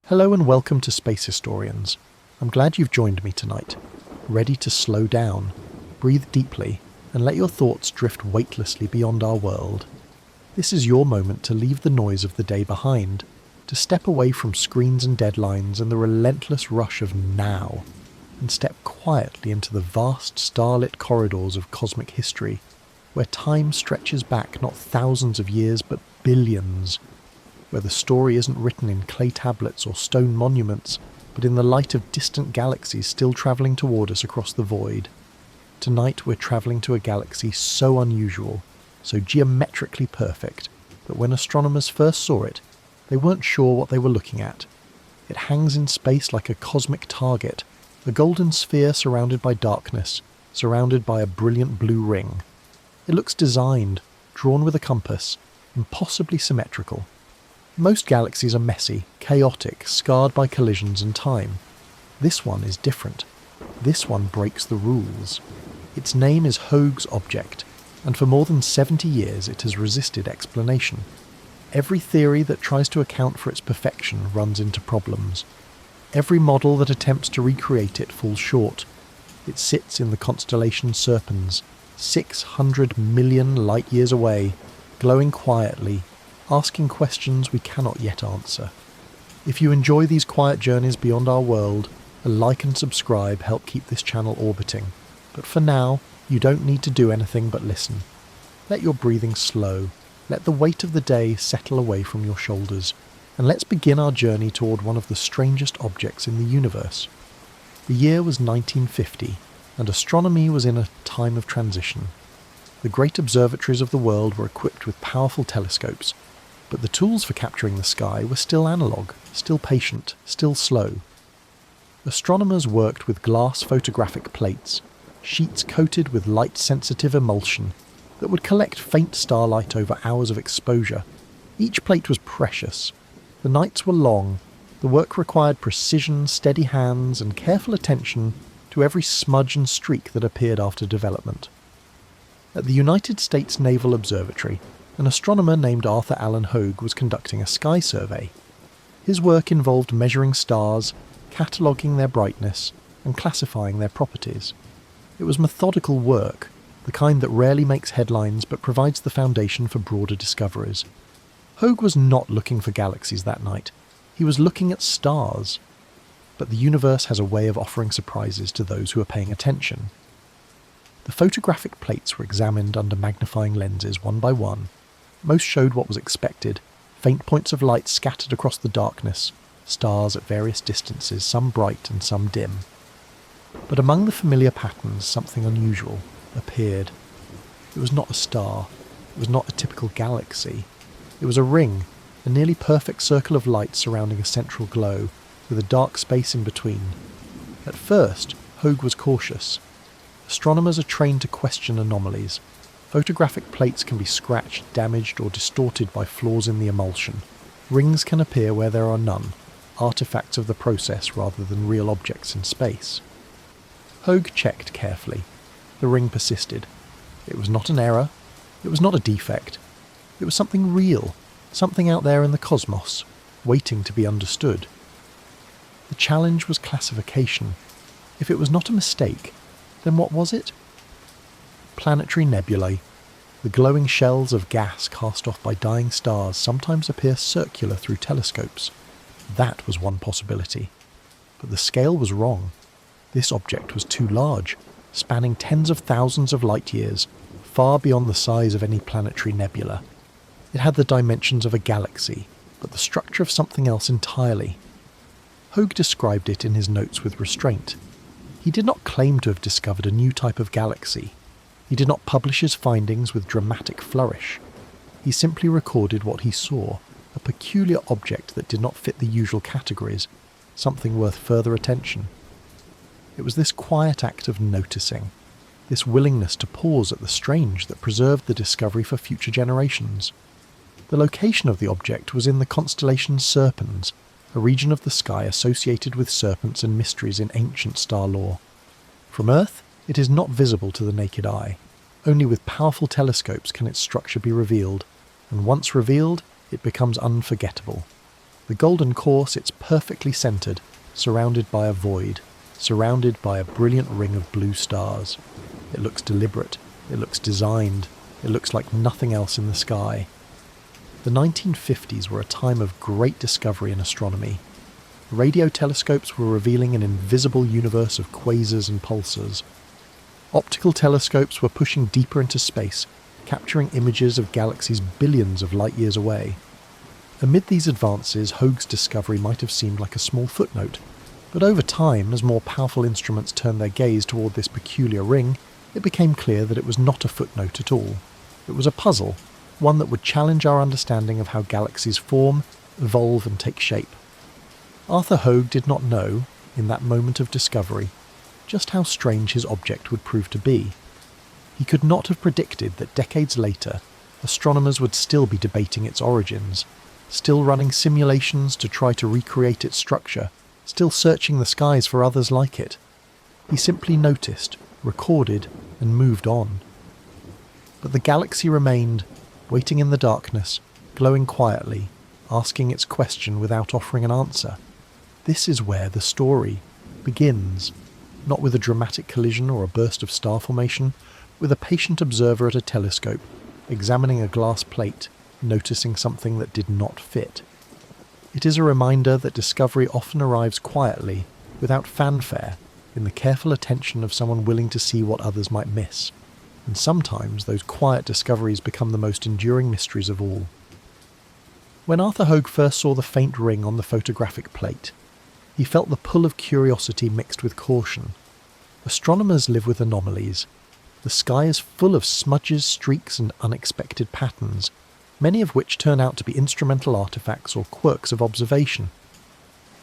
Hello and welcome to Space Historians. I'm glad you've joined me tonight, ready to slow down, breathe deeply, and let your thoughts drift weightlessly beyond our world. This is your moment to leave the noise of the day behind, to step away from screens and deadlines and the relentless rush of now, and step quietly into the vast starlit corridors of cosmic history, where time stretches back not thousands of years but billions, where the story isn't written in clay tablets or stone monuments, but in the light of distant galaxies still travelling toward us across the void. Tonight we're travelling to a galaxy so unusual, so geometrically perfect, that when astronomers first saw it, they weren't sure what they were looking at. It hangs in space like a cosmic target, a golden sphere surrounded by darkness, surrounded by a brilliant blue ring. It looks designed, drawn with a compass, impossibly symmetrical. Most galaxies are messy, chaotic, scarred by collisions and time. This one is different. This one breaks the rules. Its name is Hoag's object, and for more than 70 years it has resisted explanation. Every theory that tries to account for its perfection runs into problems. Every model that attempts to recreate it falls short. It sits in the constellation Serpens, 600 million light-years away, glowing quietly, asking questions we cannot yet answer. If you enjoy these quiet journeys beyond our world, a like and subscribe help keep this channel orbiting. But for now, you don't need to do anything but listen. Let your breathing slow, let the weight of the day settle away from your shoulders, and let's begin our journey toward one of the strangest objects in the universe. The year was 1950, and astronomy was in a time of transition. The great observatories of the world were equipped with powerful telescopes, but the tools for capturing the sky were still analogue, still patient, still slow. Astronomers worked with glass photographic plates, sheets coated with light-sensitive emulsion that would collect faint starlight over hours of exposure. Each plate was precious. The nights were long. The work required precision, steady hands, and careful attention to every smudge and streak that appeared after development. At the United States Naval Observatory, an astronomer named Arthur Hoag was conducting a sky survey. His work involved measuring stars, cataloguing their brightness, and classifying their properties. It was methodical work, the kind that rarely makes headlines but provides the foundation for broader discoveries. Hoag was not looking for galaxies that night. He was looking at stars. But the universe has a way of offering surprises to those who are paying attention. The photographic plates were examined under magnifying lenses one by one. Most showed what was expected, faint points of light scattered across the darkness, stars at various distances, some bright and some dim. But among the familiar patterns, something unusual appeared. It was not a star. It was not a typical galaxy. It was a ring, a nearly perfect circle of light surrounding a central glow, with a dark space in between. At first, Hoag was cautious. Astronomers are trained to question anomalies. Photographic plates can be scratched, damaged, or distorted by flaws in the emulsion. Rings can appear where there are none, artifacts of the process rather than real objects in space. Hoag checked carefully. The ring persisted. It was not an error. It was not a defect. It was something real, something out there in the cosmos, waiting to be understood. The challenge was classification. If it was not a mistake, then what was it? Planetary nebulae. The glowing shells of gas cast off by dying stars sometimes appear circular through telescopes. That was one possibility. But the scale was wrong. This object was too large, spanning tens of thousands of light-years, far beyond the size of any planetary nebula. It had the dimensions of a galaxy, but the structure of something else entirely. Hoag described it in his notes with restraint. He did not claim to have discovered a new type of galaxy. He did not publish his findings with dramatic flourish. He simply recorded what he saw, a peculiar object that did not fit the usual categories, something worth further attention. It was this quiet act of noticing, this willingness to pause at the strange that preserved the discovery for future generations. The location of the object was in the constellation Serpens, a region of the sky associated with serpents and mysteries in ancient star lore. From Earth, it is not visible to the naked eye. Only with powerful telescopes can its structure be revealed, and once revealed, it becomes unforgettable. The golden core sits perfectly centred, surrounded by a void, surrounded by a brilliant ring of blue stars. It looks deliberate, it looks designed, it looks like nothing else in the sky. The 1950s were a time of great discovery in astronomy. Radio telescopes were revealing an invisible universe of quasars and pulsars. Optical telescopes were pushing deeper into space, capturing images of galaxies billions of light years away. Amid these advances, Hoag's discovery might have seemed like a small footnote, but over time, as more powerful instruments turned their gaze toward this peculiar ring, it became clear that it was not a footnote at all. It was a puzzle, one that would challenge our understanding of how galaxies form, evolve and take shape. Arthur Hoag did not know, in that moment of discovery, just how strange his object would prove to be. He could not have predicted that decades later, astronomers would still be debating its origins, still running simulations to try to recreate its structure, still searching the skies for others like it. He simply noticed, recorded, and moved on. But the galaxy remained, waiting in the darkness, glowing quietly, asking its question without offering an answer. This is where the story begins, not with a dramatic collision or a burst of star formation, with a patient observer at a telescope, examining a glass plate, noticing something that did not fit. It is a reminder that discovery often arrives quietly, without fanfare, in the careful attention of someone willing to see what others might miss. And sometimes those quiet discoveries become the most enduring mysteries of all. When Arthur Hoag first saw the faint ring on the photographic plate, he felt the pull of curiosity mixed with caution. Astronomers live with anomalies. The sky is full of smudges, streaks and unexpected patterns, many of which turn out to be instrumental artifacts or quirks of observation.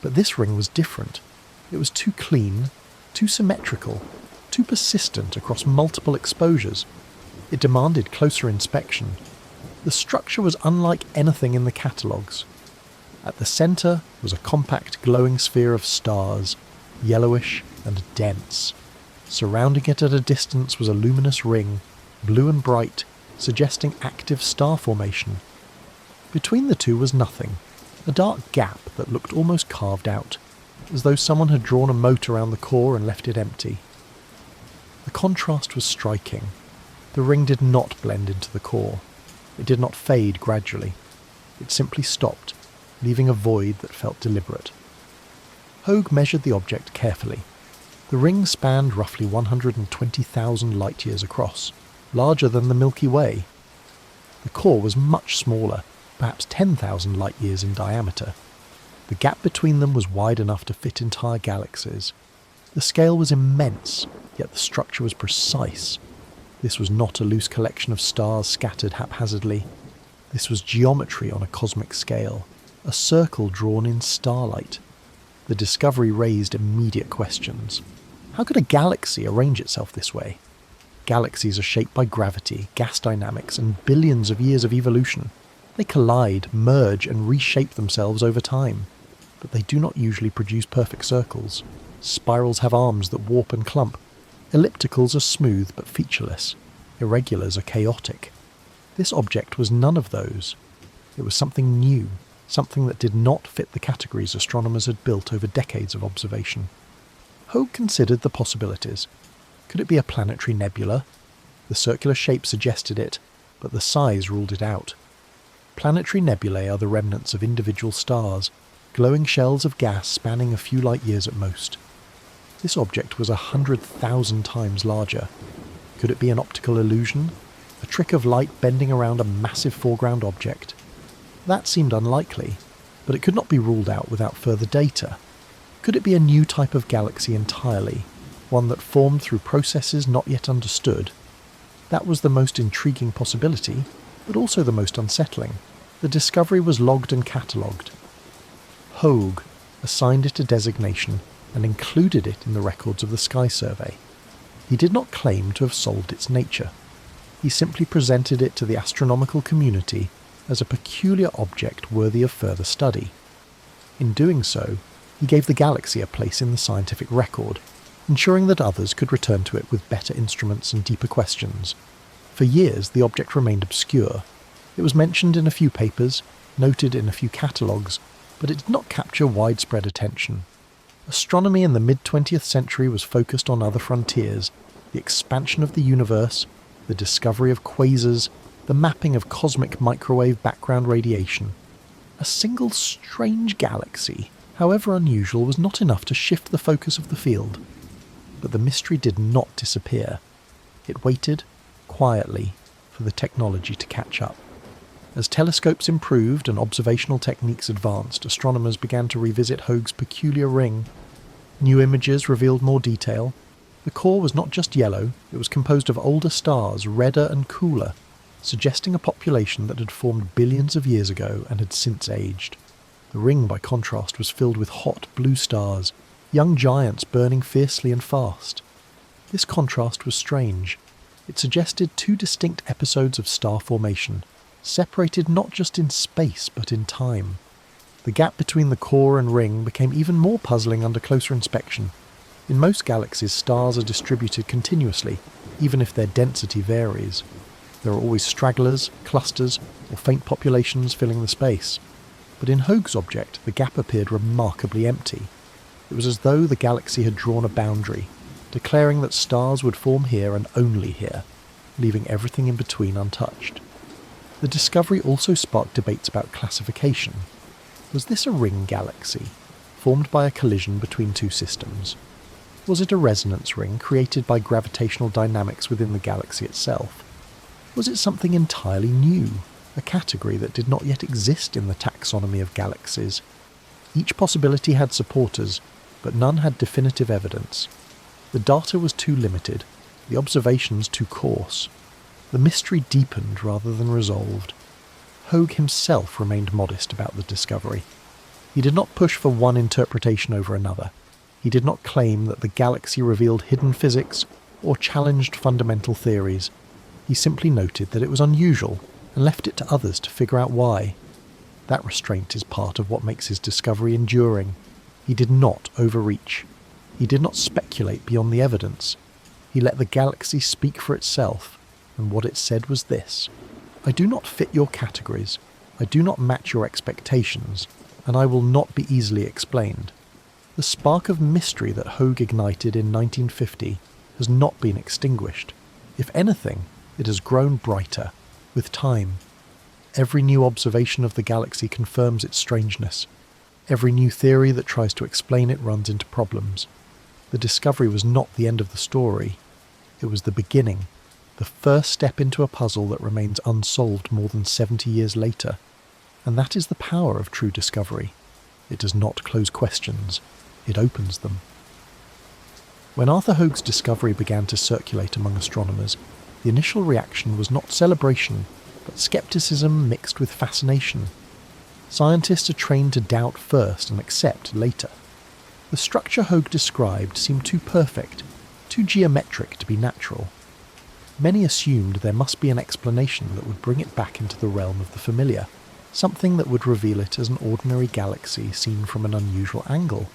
But this ring was different. It was too clean, too symmetrical, too persistent across multiple exposures. It demanded closer inspection. The structure was unlike anything in the catalogues. At the centre was a compact glowing sphere of stars, yellowish and dense. Surrounding it at a distance was a luminous ring, blue and bright, suggesting active star formation. Between the two was nothing, a dark gap that looked almost carved out, as though someone had drawn a moat around the core and left it empty. The contrast was striking. The ring did not blend into the core. It did not fade gradually. It simply stopped, leaving a void that felt deliberate. Hoag measured the object carefully. The ring spanned roughly 120,000 light-years across, larger than the Milky Way. The core was much smaller, perhaps 10,000 light-years in diameter. The gap between them was wide enough to fit entire galaxies. The scale was immense, yet the structure was precise. This was not a loose collection of stars scattered haphazardly. This was geometry on a cosmic scale, a circle drawn in starlight. The discovery raised immediate questions. How could a galaxy arrange itself this way? Galaxies are shaped by gravity, gas dynamics, and billions of years of evolution. They collide, merge, and reshape themselves over time. But they do not usually produce perfect circles. Spirals have arms that warp and clump. Ellipticals are smooth but featureless. Irregulars are chaotic. This object was none of those. It was something new, something that did not fit the categories astronomers had built over decades of observation. Hoag considered the possibilities. Could it be a planetary nebula? The circular shape suggested it, but the size ruled it out. Planetary nebulae are the remnants of individual stars, glowing shells of gas spanning a few light years at most. This object was 100,000 times larger. Could it be an optical illusion? A trick of light bending around a massive foreground object? That seemed unlikely, but it could not be ruled out without further data. Could it be a new type of galaxy entirely, one that formed through processes not yet understood? That was the most intriguing possibility, but also the most unsettling. The discovery was logged and catalogued. Hoag assigned it a designation and included it in the records of the Sky Survey. He did not claim to have solved its nature. He simply presented it to the astronomical community as a peculiar object worthy of further study. In doing so, he gave the galaxy a place in the scientific record, ensuring that others could return to it with better instruments and deeper questions. For years, the object remained obscure. It was mentioned in a few papers, noted in a few catalogues, but it did not capture widespread attention. Astronomy in the mid-20th century was focused on other frontiers: the expansion of the universe, the discovery of quasars, the mapping of cosmic microwave background radiation. A single strange galaxy, however unusual, was not enough to shift the focus of the field. But the mystery did not disappear. It waited, quietly, for the technology to catch up. As telescopes improved and observational techniques advanced, astronomers began to revisit Hoag's peculiar ring. New images revealed more detail. The core was not just yellow, it was composed of older stars, redder and cooler, suggesting a population that had formed billions of years ago and had since aged. The ring, by contrast, was filled with hot blue stars, young giants burning fiercely and fast. This contrast was strange. It suggested two distinct episodes of star formation, separated not just in space but in time. The gap between the core and ring became even more puzzling under closer inspection. In most galaxies, stars are distributed continuously, even if their density varies. There are always stragglers, clusters, or faint populations filling the space. But in Hoag's object, the gap appeared remarkably empty. It was as though the galaxy had drawn a boundary, declaring that stars would form here and only here, leaving everything in between untouched. The discovery also sparked debates about classification. Was this a ring galaxy, formed by a collision between two systems? Was it a resonance ring created by gravitational dynamics within the galaxy itself? Was it something entirely new, a category that did not yet exist in the taxonomy of galaxies? Each possibility had supporters, but none had definitive evidence. The data was too limited, the observations too coarse. The mystery deepened rather than resolved. Hoag himself remained modest about the discovery. He did not push for one interpretation over another. He did not claim that the galaxy revealed hidden physics or challenged fundamental theories. He simply noted that it was unusual and left it to others to figure out why. That restraint is part of what makes his discovery enduring. He did not overreach. He did not speculate beyond the evidence. He let the galaxy speak for itself, and what it said was this: I do not fit your categories, I do not match your expectations, and I will not be easily explained. The spark of mystery that Hoag ignited in 1950 has not been extinguished. If anything, it has grown brighter, with time. Every new observation of the galaxy confirms its strangeness. Every new theory that tries to explain it runs into problems. The discovery was not the end of the story. It was the beginning, the first step into a puzzle that remains unsolved more than 70 years later. And that is the power of true discovery. It does not close questions, it opens them. When Arthur Hoag's discovery began to circulate among astronomers, the initial reaction was not celebration, but skepticism mixed with fascination. Scientists are trained to doubt first and accept later. The structure Hoag described seemed too perfect, too geometric to be natural. Many assumed there must be an explanation that would bring it back into the realm of the familiar, something that would reveal it as an ordinary galaxy seen from an unusual angle,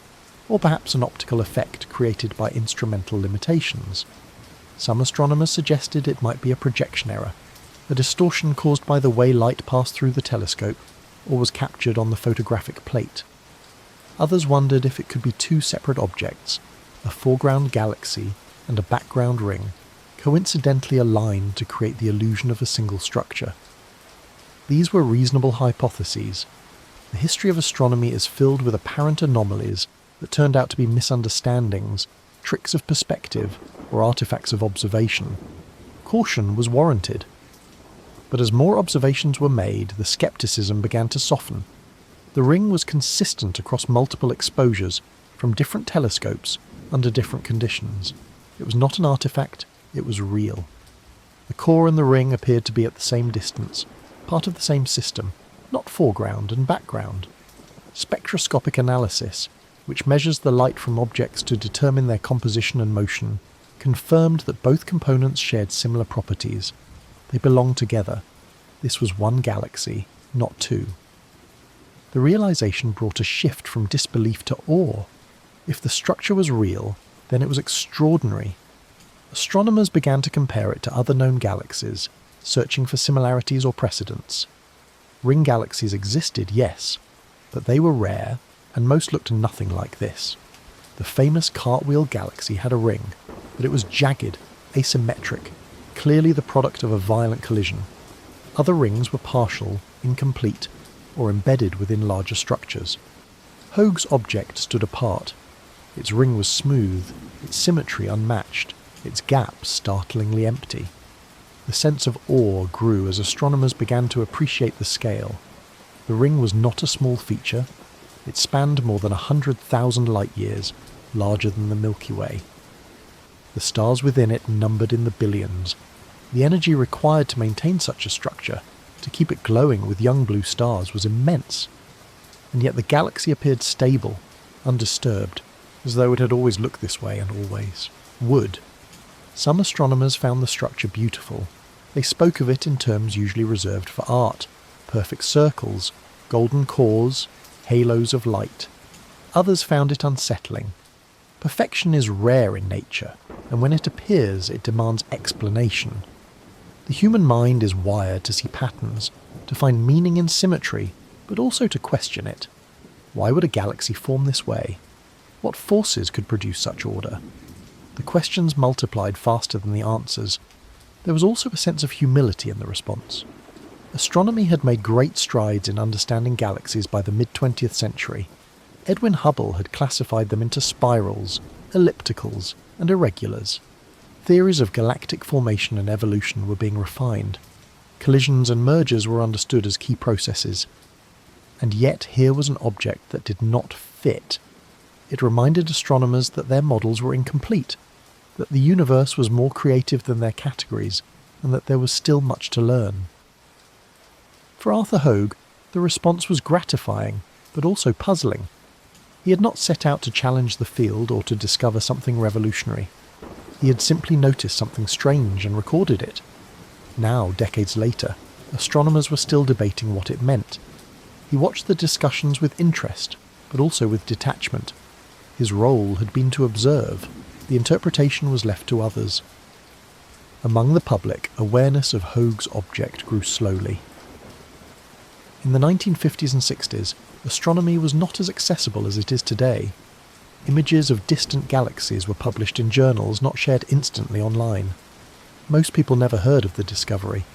or perhaps an optical effect created by instrumental limitations. Some astronomers suggested it might be a projection error, a distortion caused by the way light passed through the telescope or was captured on the photographic plate. Others wondered if it could be two separate objects, a foreground galaxy and a background ring, coincidentally aligned to create the illusion of a single structure. These were reasonable hypotheses. The history of astronomy is filled with apparent anomalies that turned out to be misunderstandings, tricks of perspective, or artifacts of observation. Caution was warranted. But as more observations were made, the skepticism began to soften. The ring was consistent across multiple exposures, from different telescopes, under different conditions. It was not an artifact, it was real. The core and the ring appeared to be at the same distance, part of the same system, not foreground and background. Spectroscopic analysis, which measures the light from objects to determine their composition and motion, confirmed that both components shared similar properties. They belonged together. This was one galaxy, not two. The realization brought a shift from disbelief to awe. If the structure was real, then it was extraordinary. Astronomers began to compare it to other known galaxies, searching for similarities or precedents. Ring galaxies existed, yes, but they were rare, and most looked nothing like this. The famous Cartwheel Galaxy had a ring, but it was jagged, asymmetric, clearly the product of a violent collision. Other rings were partial, incomplete, or embedded within larger structures. Hoag's object stood apart. Its ring was smooth, its symmetry unmatched, its gaps startlingly empty. The sense of awe grew as astronomers began to appreciate the scale. The ring was not a small feature. It spanned more than 100,000 light-years, larger than the Milky Way. The stars within it numbered in the billions. The energy required to maintain such a structure, to keep it glowing with young blue stars, was immense. And yet the galaxy appeared stable, undisturbed, as though it had always looked this way and always would. Some astronomers found the structure beautiful. They spoke of it in terms usually reserved for art: perfect circles, golden cores, halos of light. Others found it unsettling. Perfection is rare in nature, and when it appears, it demands explanation. The human mind is wired to see patterns, to find meaning in symmetry, but also to question it. Why would a galaxy form this way? What forces could produce such order? The questions multiplied faster than the answers. There was also a sense of humility in the response. Astronomy had made great strides in understanding galaxies by the mid-20th century. Edwin Hubble had classified them into spirals, ellipticals, and irregulars. Theories of galactic formation and evolution were being refined. Collisions and mergers were understood as key processes. And yet here was an object that did not fit. It reminded astronomers that their models were incomplete, that the universe was more creative than their categories, and that there was still much to learn. For Arthur Hoag, the response was gratifying, but also puzzling. He had not set out to challenge the field or to discover something revolutionary. He had simply noticed something strange and recorded it. Now, decades later, astronomers were still debating what it meant. He watched the discussions with interest, but also with detachment. His role had been to observe. The interpretation was left to others. Among the public, awareness of Hoag's object grew slowly. In the 1950s and 60s, astronomy was not as accessible as it is today. Images of distant galaxies were published in journals, not shared instantly online. Most people never heard of the discovery,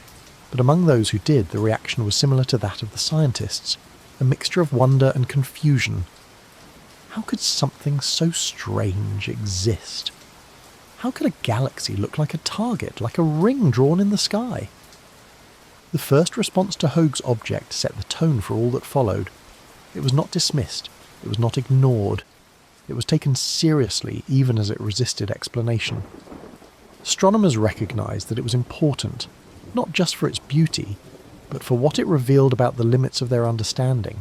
but among those who did, the reaction was similar to that of the scientists, a mixture of wonder and confusion. How could something so strange exist? How could a galaxy look like a target, like a ring drawn in the sky? The first response to Hoag's object set the tone for all that followed. It was not dismissed, it was not ignored. It was taken seriously, even as it resisted explanation. Astronomers recognized that it was important, not just for its beauty, but for what it revealed about the limits of their understanding.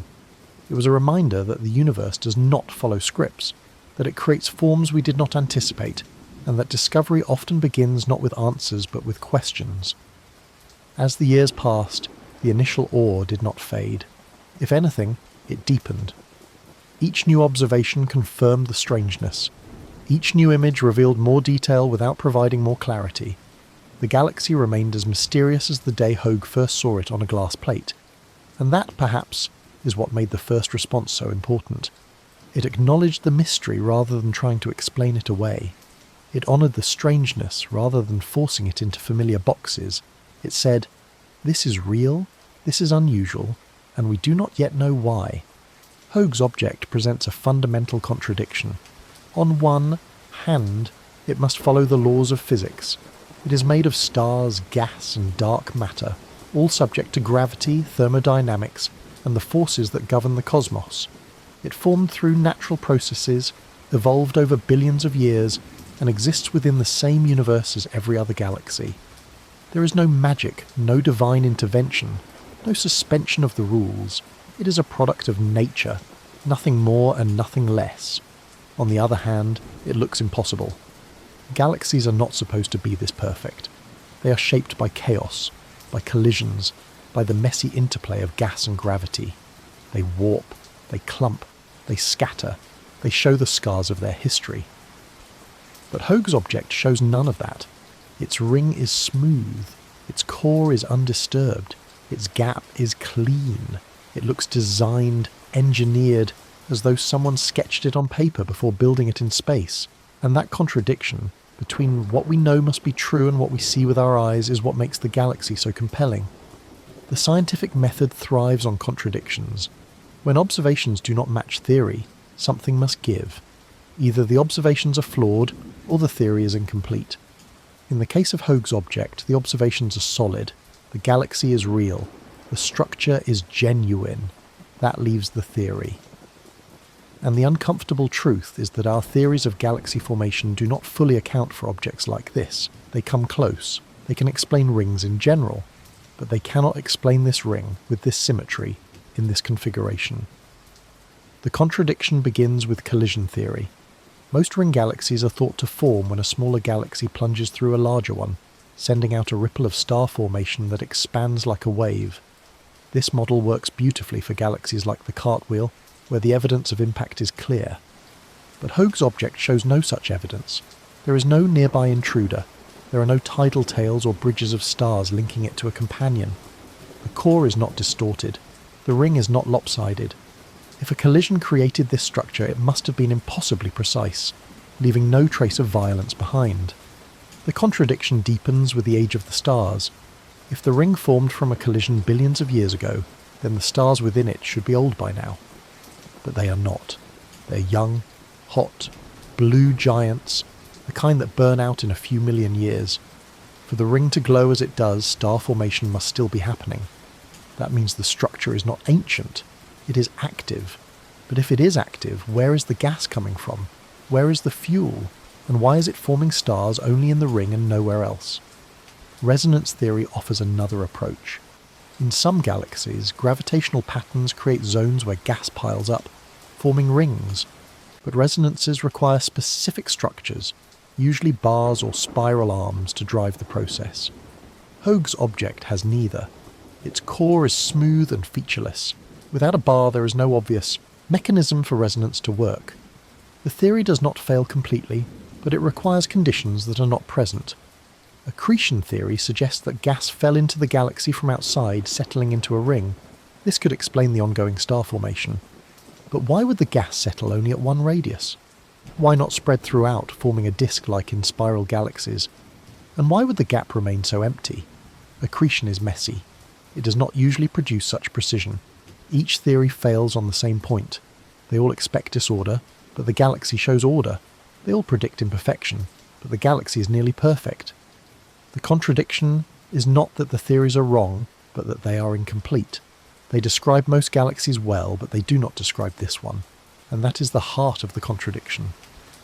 It was a reminder that the universe does not follow scripts, that it creates forms we did not anticipate, and that discovery often begins not with answers but with questions. As the years passed, the initial awe did not fade. If anything, it deepened. Each new observation confirmed the strangeness. Each new image revealed more detail without providing more clarity. The galaxy remained as mysterious as the day Hoag first saw it on a glass plate. And that, perhaps, is what made the first response so important. It acknowledged the mystery rather than trying to explain it away. It honoured the strangeness rather than forcing it into familiar boxes. It said, "This is real, this is unusual, and we do not yet know why." Hoag's object presents a fundamental contradiction. On one hand, it must follow the laws of physics. It is made of stars, gas, and dark matter, all subject to gravity, thermodynamics, and the forces that govern the cosmos. It formed through natural processes, evolved over billions of years, and exists within the same universe as every other galaxy. There is no magic, no divine intervention, no suspension of the rules. It is a product of nature, nothing more and nothing less. On the other hand, it looks impossible. Galaxies are not supposed to be this perfect. They are shaped by chaos, by collisions, by the messy interplay of gas and gravity. They warp, they clump, they scatter, they show the scars of their history. But Hoag's object shows none of that. Its ring is smooth, its core is undisturbed, its gap is clean. It looks designed, engineered, as though someone sketched it on paper before building it in space. And that contradiction between what we know must be true and what we see with our eyes is what makes the galaxy so compelling. The scientific method thrives on contradictions. When observations do not match theory, something must give. Either the observations are flawed, or the theory is incomplete. In the case of Hoag's object, the observations are solid, the galaxy is real, the structure is genuine. That leaves the theory. And the uncomfortable truth is that our theories of galaxy formation do not fully account for objects like this. They come close. They can explain rings in general, but they cannot explain this ring with this symmetry in this configuration. The contradiction begins with collision theory. Most ring galaxies are thought to form when a smaller galaxy plunges through a larger one, sending out a ripple of star formation that expands like a wave. This model works beautifully for galaxies like the Cartwheel, where the evidence of impact is clear. But Hoag's object shows no such evidence. There is no nearby intruder. There are no tidal tails or bridges of stars linking it to a companion. The core is not distorted. The ring is not lopsided. If a collision created this structure, it must have been impossibly precise, leaving no trace of violence behind. The contradiction deepens with the age of the stars. If the ring formed from a collision billions of years ago, then the stars within it should be old by now. But they are not. They're young, hot, blue giants, the kind that burn out in a few million years. For the ring to glow as it does, star formation must still be happening. That means the structure is not ancient, it is active. But if it is active, where is the gas coming from? Where is the fuel? And why is it forming stars only in the ring and nowhere else? Resonance theory offers another approach. In some galaxies, gravitational patterns create zones where gas piles up, forming rings. But resonances require specific structures, usually bars or spiral arms, to drive the process. Hoag's object has neither. Its core is smooth and featureless. Without a bar, there is no obvious mechanism for resonance to work. The theory does not fail completely, but it requires conditions that are not present. Accretion theory suggests that gas fell into the galaxy from outside, settling into a ring. This could explain the ongoing star formation. But why would the gas settle only at one radius? Why not spread throughout, forming a disk like in spiral galaxies? And why would the gap remain so empty? Accretion is messy. It does not usually produce such precision. Each theory fails on the same point. They all expect disorder, but the galaxy shows order. They all predict imperfection, but the galaxy is nearly perfect. The contradiction is not that the theories are wrong, but that they are incomplete. They describe most galaxies well, but they do not describe this one. And that is the heart of the contradiction.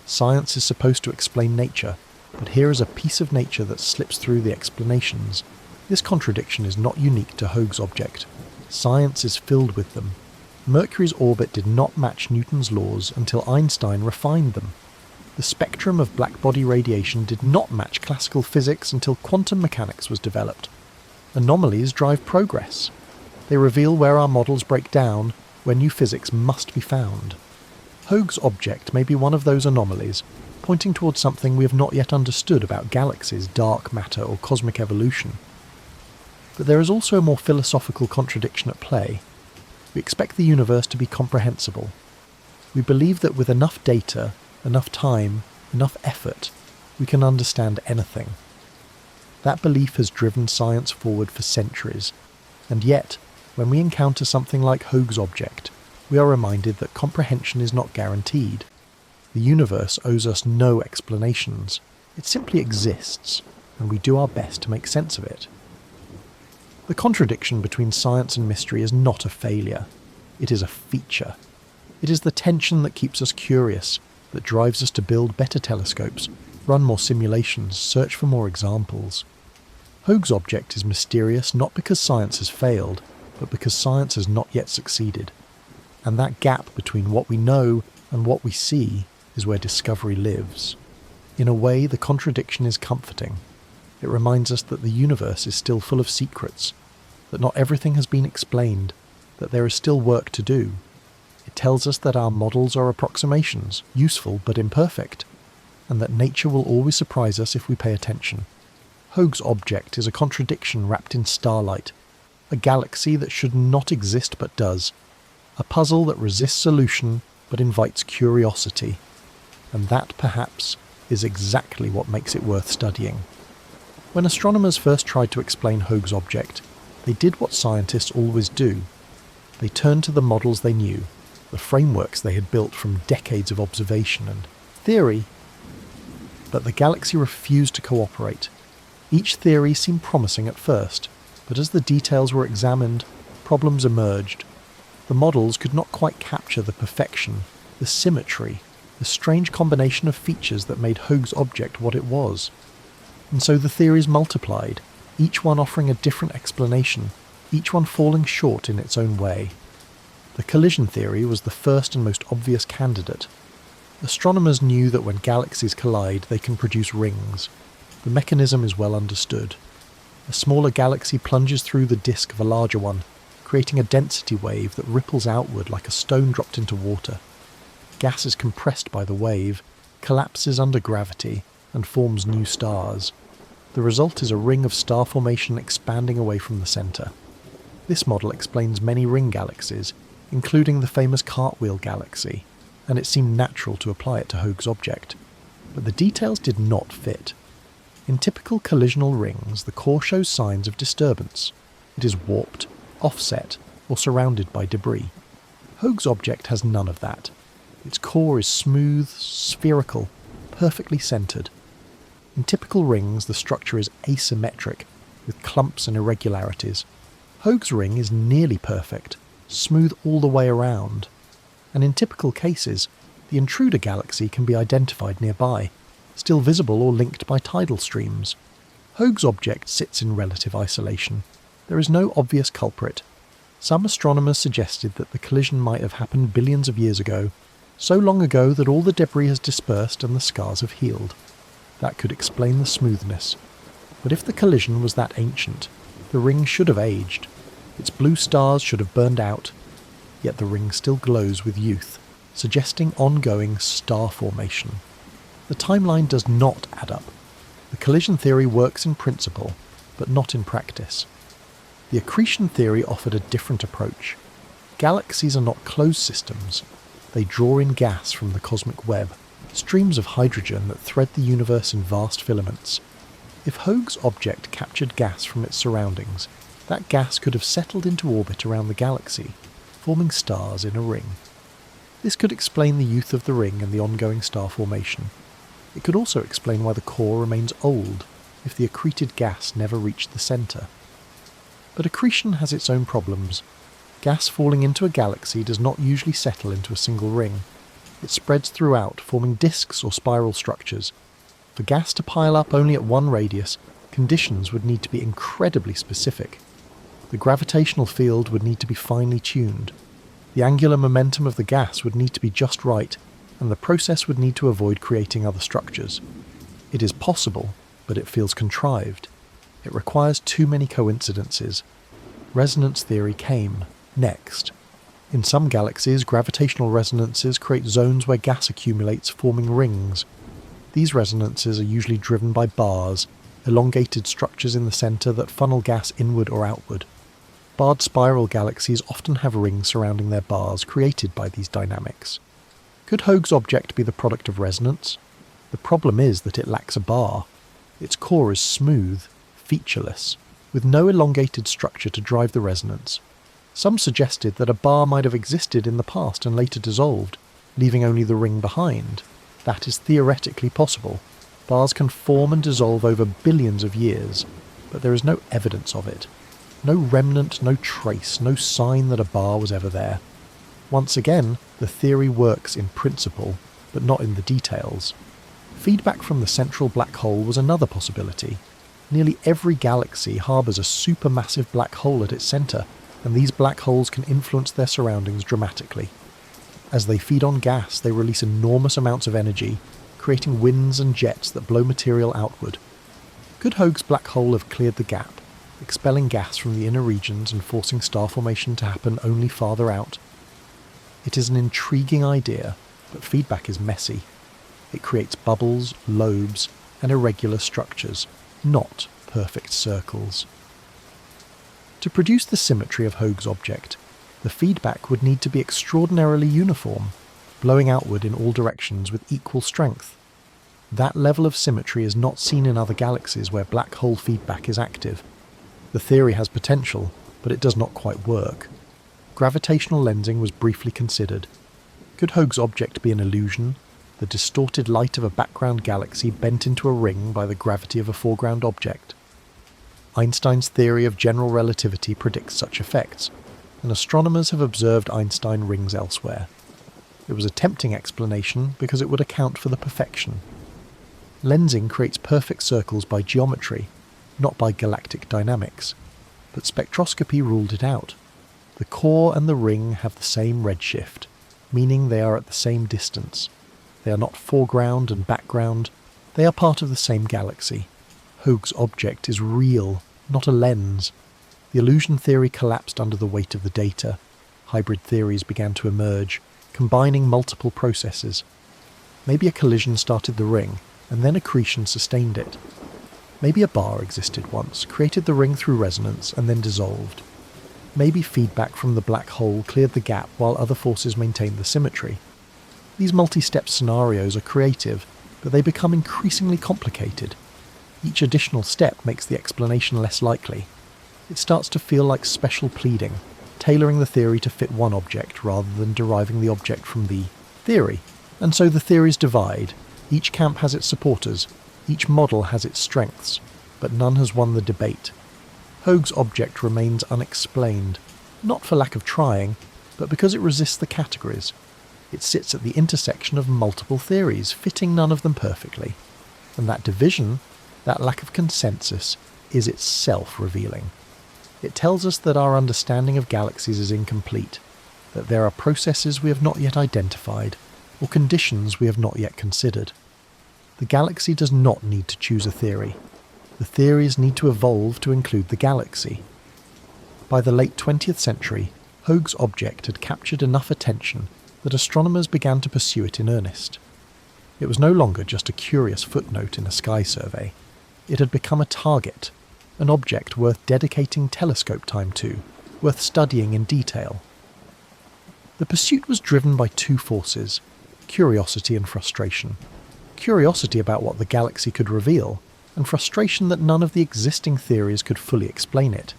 Science is supposed to explain nature, but here is a piece of nature that slips through the explanations. This contradiction is not unique to Hoag's object. Science is filled with them. Mercury's orbit did not match Newton's laws until Einstein refined them. The spectrum of blackbody radiation did not match classical physics until quantum mechanics was developed. Anomalies drive progress. They reveal where our models break down, where new physics must be found. Hoag's object may be one of those anomalies, pointing towards something we have not yet understood about galaxies, dark matter, or cosmic evolution. But there is also a more philosophical contradiction at play. We expect the universe to be comprehensible. We believe that with enough data, enough time, enough effort, we can understand anything. That belief has driven science forward for centuries, and yet, when we encounter something like Hoag's object, we are reminded that comprehension is not guaranteed. The universe owes us no explanations. It simply exists, and we do our best to make sense of it. The contradiction between science and mystery is not a failure. It is a feature. It is the tension that keeps us curious, that drives us to build better telescopes, run more simulations, search for more examples. Hoag's object is mysterious not because science has failed, but because science has not yet succeeded. And that gap between what we know and what we see is where discovery lives. In a way, the contradiction is comforting. It reminds us that the universe is still full of secrets, that not everything has been explained, that there is still work to do. It tells us that our models are approximations, useful but imperfect, and that nature will always surprise us if we pay attention. Hoag's object is a contradiction wrapped in starlight. A galaxy that should not exist but does. A puzzle that resists solution but invites curiosity. And that, perhaps, is exactly what makes it worth studying. When astronomers first tried to explain Hoag's object, they did what scientists always do. They turned to the models they knew, the frameworks they had built from decades of observation and theory. But the galaxy refused to cooperate. Each theory seemed promising at first, but as the details were examined, problems emerged. The models could not quite capture the perfection, the symmetry, the strange combination of features that made Hoag's object what it was. And so the theories multiplied, each one offering a different explanation, each one falling short in its own way. The collision theory was the first and most obvious candidate. Astronomers knew that when galaxies collide they can produce rings. The mechanism is well understood. A smaller galaxy plunges through the disk of a larger one, creating a density wave that ripples outward like a stone dropped into water. Gas is compressed by the wave, collapses under gravity, and forms new stars. The result is a ring of star formation expanding away from the centre. This model explains many ring galaxies, including the famous Cartwheel Galaxy, and it seemed natural to apply it to Hoag's object. But the details did not fit. In typical collisional rings, the core shows signs of disturbance. It is warped, offset, or surrounded by debris. Hoag's object has none of that. Its core is smooth, spherical, perfectly centred. In typical rings, the structure is asymmetric, with clumps and irregularities. Hoag's ring is nearly perfect, smooth all the way around. And in typical cases, the intruder galaxy can be identified nearby, still visible or linked by tidal streams. Hoag's object sits in relative isolation. There is no obvious culprit. Some astronomers suggested that the collision might have happened billions of years ago, so long ago that all the debris has dispersed and the scars have healed. That could explain the smoothness. But if the collision was that ancient, the ring should have aged. Its blue stars should have burned out, yet the ring still glows with youth, suggesting ongoing star formation. The timeline does not add up. The collision theory works in principle, but not in practice. The accretion theory offered a different approach. Galaxies are not closed systems. They draw in gas from the cosmic web, streams of hydrogen that thread the universe in vast filaments. If Hoag's object captured gas from its surroundings, that gas could have settled into orbit around the galaxy, forming stars in a ring. This could explain the youth of the ring and the ongoing star formation. It could also explain why the core remains old, if the accreted gas never reached the centre. But accretion has its own problems. Gas falling into a galaxy does not usually settle into a single ring. It spreads throughout, forming disks or spiral structures. For gas to pile up only at one radius, conditions would need to be incredibly specific. The gravitational field would need to be finely tuned. The angular momentum of the gas would need to be just right, and the process would need to avoid creating other structures. It is possible, but it feels contrived. It requires too many coincidences. Resonance theory came next. In some galaxies, gravitational resonances create zones where gas accumulates, forming rings. These resonances are usually driven by bars, elongated structures in the centre that funnel gas inward or outward. Barred spiral galaxies often have rings surrounding their bars created by these dynamics. Could Hoag's object be the product of resonance? The problem is that it lacks a bar. Its core is smooth, featureless, with no elongated structure to drive the resonance. Some suggested that a bar might have existed in the past and later dissolved, leaving only the ring behind. That is theoretically possible. Bars can form and dissolve over billions of years, but there is no evidence of it. No remnant, no trace, no sign that a bar was ever there. Once again, the theory works in principle, but not in the details. Feedback from the central black hole was another possibility. Nearly every galaxy harbours a supermassive black hole at its centre, and these black holes can influence their surroundings dramatically. As they feed on gas, they release enormous amounts of energy, creating winds and jets that blow material outward. Could Hoag's black hole have cleared the gap, expelling gas from the inner regions and forcing star formation to happen only farther out? It is an intriguing idea, but feedback is messy. It creates bubbles, lobes, and irregular structures, not perfect circles. To produce the symmetry of Hoag's object, the feedback would need to be extraordinarily uniform, blowing outward in all directions with equal strength. That level of symmetry is not seen in other galaxies where black hole feedback is active. The theory has potential, but it does not quite work. Gravitational lensing was briefly considered. Could Hoag's object be an illusion, the distorted light of a background galaxy bent into a ring by the gravity of a foreground object? Einstein's theory of general relativity predicts such effects, and astronomers have observed Einstein rings elsewhere. It was a tempting explanation because it would account for the perfection. Lensing creates perfect circles by geometry, not by galactic dynamics, but spectroscopy ruled it out. The core and the ring have the same redshift, meaning they are at the same distance. They are not foreground and background, they are part of the same galaxy. Hoag's object is real, not a lens. The illusion theory collapsed under the weight of the data. Hybrid theories began to emerge, combining multiple processes. Maybe a collision started the ring, and then accretion sustained it. Maybe a bar existed once, created the ring through resonance, and then dissolved. Maybe feedback from the black hole cleared the gap while other forces maintained the symmetry. These multi-step scenarios are creative, but they become increasingly complicated. Each additional step makes the explanation less likely. It starts to feel like special pleading, tailoring the theory to fit one object rather than deriving the object from the theory. And so the theories divide. Each camp has its supporters, each model has its strengths, but none has won the debate. Hoag's object remains unexplained, not for lack of trying, but because it resists the categories. It sits at the intersection of multiple theories, fitting none of them perfectly. And that division, that lack of consensus, is itself revealing. It tells us that our understanding of galaxies is incomplete, that there are processes we have not yet identified, or conditions we have not yet considered. The galaxy does not need to choose a theory. The theories need to evolve to include the galaxy. By the late 20th century, Hoag's object had captured enough attention that astronomers began to pursue it in earnest. It was no longer just a curious footnote in a sky survey. It had become a target, an object worth dedicating telescope time to, worth studying in detail. The pursuit was driven by two forces, curiosity and frustration. Curiosity about what the galaxy could reveal, and frustration that none of the existing theories could fully explain it.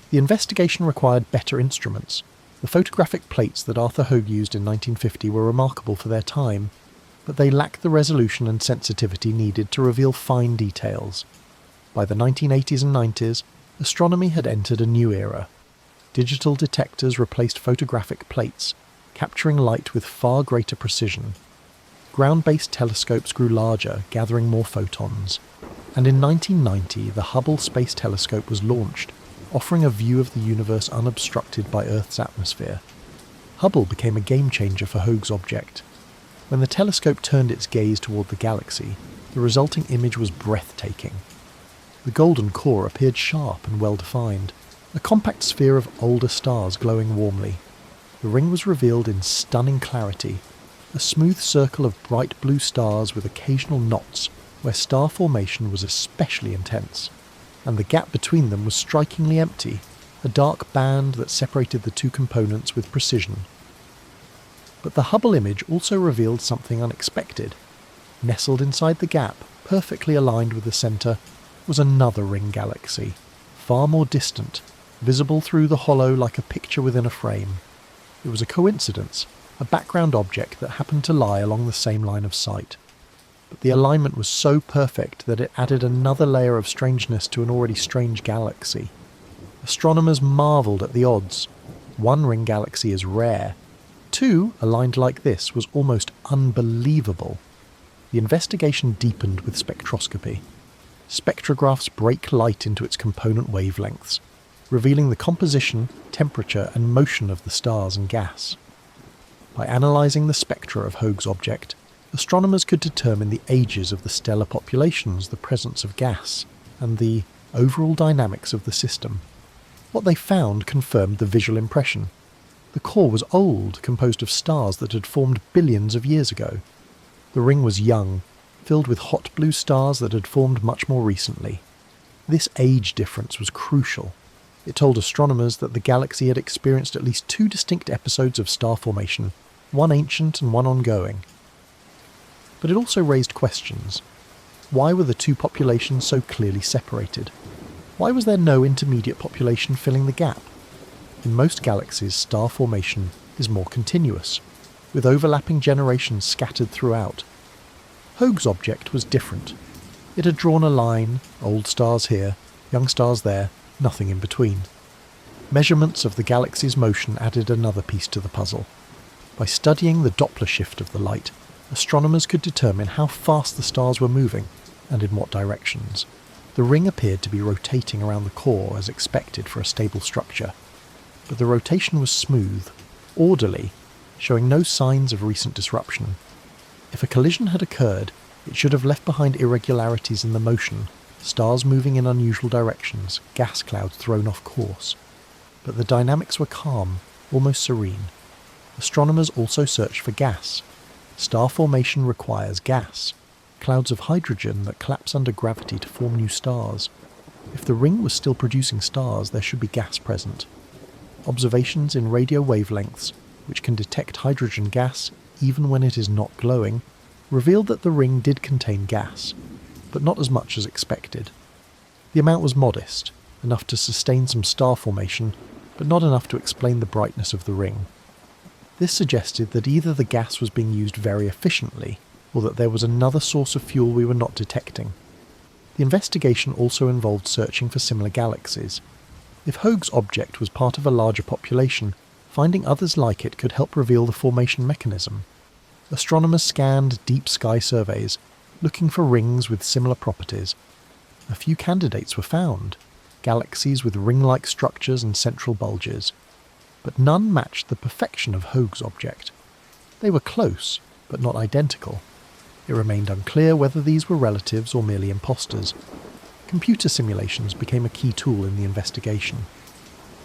The investigation required better instruments. The photographic plates that Arthur Hoag used in 1950 were remarkable for their time, but they lacked the resolution and sensitivity needed to reveal fine details. By the 1980s and 90s, astronomy had entered a new era. Digital detectors replaced photographic plates, capturing light with far greater precision. Ground-based telescopes grew larger, gathering more photons. And in 1990, the Hubble Space Telescope was launched, offering a view of the universe unobstructed by Earth's atmosphere. Hubble became a game-changer for Hoag's object. When the telescope turned its gaze toward the galaxy, the resulting image was breathtaking. The golden core appeared sharp and well-defined, a compact sphere of older stars glowing warmly. The ring was revealed in stunning clarity, a smooth circle of bright blue stars with occasional knots where star formation was especially intense, and the gap between them was strikingly empty, a dark band that separated the two components with precision. But the Hubble image also revealed something unexpected. Nestled inside the gap, perfectly aligned with the centre, was another ring galaxy, far more distant, visible through the hollow like a picture within a frame. It was a coincidence, a background object that happened to lie along the same line of sight. But the alignment was so perfect that it added another layer of strangeness to an already strange galaxy. Astronomers marvelled at the odds. One ring galaxy is rare. Two, aligned like this, was almost unbelievable. The investigation deepened with spectroscopy. Spectrographs break light into its component wavelengths, revealing the composition, temperature, and motion of the stars and gas. By analysing the spectra of Hoag's object, astronomers could determine the ages of the stellar populations, the presence of gas, and the overall dynamics of the system. What they found confirmed the visual impression. The core was old, composed of stars that had formed billions of years ago. The ring was young, filled with hot blue stars that had formed much more recently. This age difference was crucial. It told astronomers that the galaxy had experienced at least 2 distinct episodes of star formation, one ancient and one ongoing. But it also raised questions. Why were the two populations so clearly separated? Why was there no intermediate population filling the gap? In most galaxies, star formation is more continuous, with overlapping generations scattered throughout. Hoag's object was different. It had drawn a line, old stars here, young stars there, nothing in between. Measurements of the galaxy's motion added another piece to the puzzle. By studying the Doppler shift of the light, astronomers could determine how fast the stars were moving and in what directions. The ring appeared to be rotating around the core as expected for a stable structure, but the rotation was smooth, orderly, showing no signs of recent disruption. If a collision had occurred, it should have left behind irregularities in the motion, stars moving in unusual directions, gas clouds thrown off course. But the dynamics were calm, almost serene. Astronomers also searched for gas. Star formation requires gas, clouds of hydrogen that collapse under gravity to form new stars. If the ring was still producing stars, there should be gas present. Observations in radio wavelengths, which can detect hydrogen gas even when it is not glowing, revealed that the ring did contain gas, but not as much as expected. The amount was modest, enough to sustain some star formation, but not enough to explain the brightness of the ring. This suggested that either the gas was being used very efficiently, or that there was another source of fuel we were not detecting. The investigation also involved searching for similar galaxies. If Hoag's object was part of a larger population, finding others like it could help reveal the formation mechanism. Astronomers scanned deep sky surveys, looking for rings with similar properties. A few candidates were found, galaxies with ring-like structures and central bulges, but none matched the perfection of Hoag's object. They were close, but not identical. It remained unclear whether these were relatives or merely imposters. Computer simulations became a key tool in the investigation.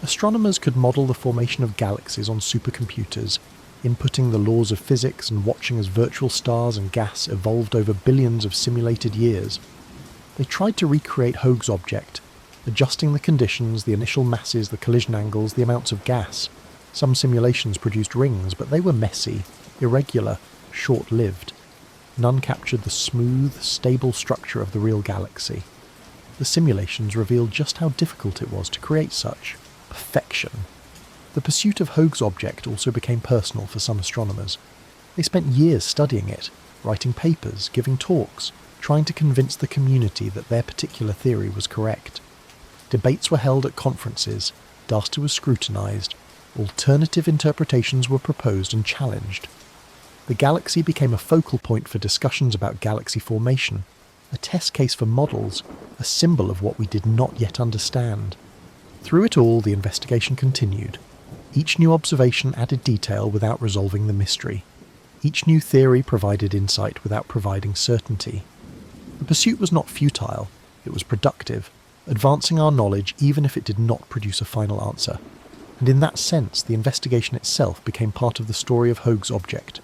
Astronomers could model the formation of galaxies on supercomputers, inputting the laws of physics and watching as virtual stars and gas evolved over billions of simulated years. They tried to recreate Hoag's object, adjusting the conditions, the initial masses, the collision angles, the amounts of gas. Some simulations produced rings, but they were messy, irregular, short-lived. None captured the smooth, stable structure of the real galaxy. The simulations revealed just how difficult it was to create such perfection. The pursuit of Hoag's object also became personal for some astronomers. They spent years studying it, writing papers, giving talks, trying to convince the community that their particular theory was correct. Debates were held at conferences, data was scrutinized, alternative interpretations were proposed and challenged. The galaxy became a focal point for discussions about galaxy formation, a test case for models, a symbol of what we did not yet understand. Through it all, the investigation continued. Each new observation added detail without resolving the mystery. Each new theory provided insight without providing certainty. The pursuit was not futile, it was productive, advancing our knowledge even if it did not produce a final answer. And in that sense, the investigation itself became part of the story of Hoag's object.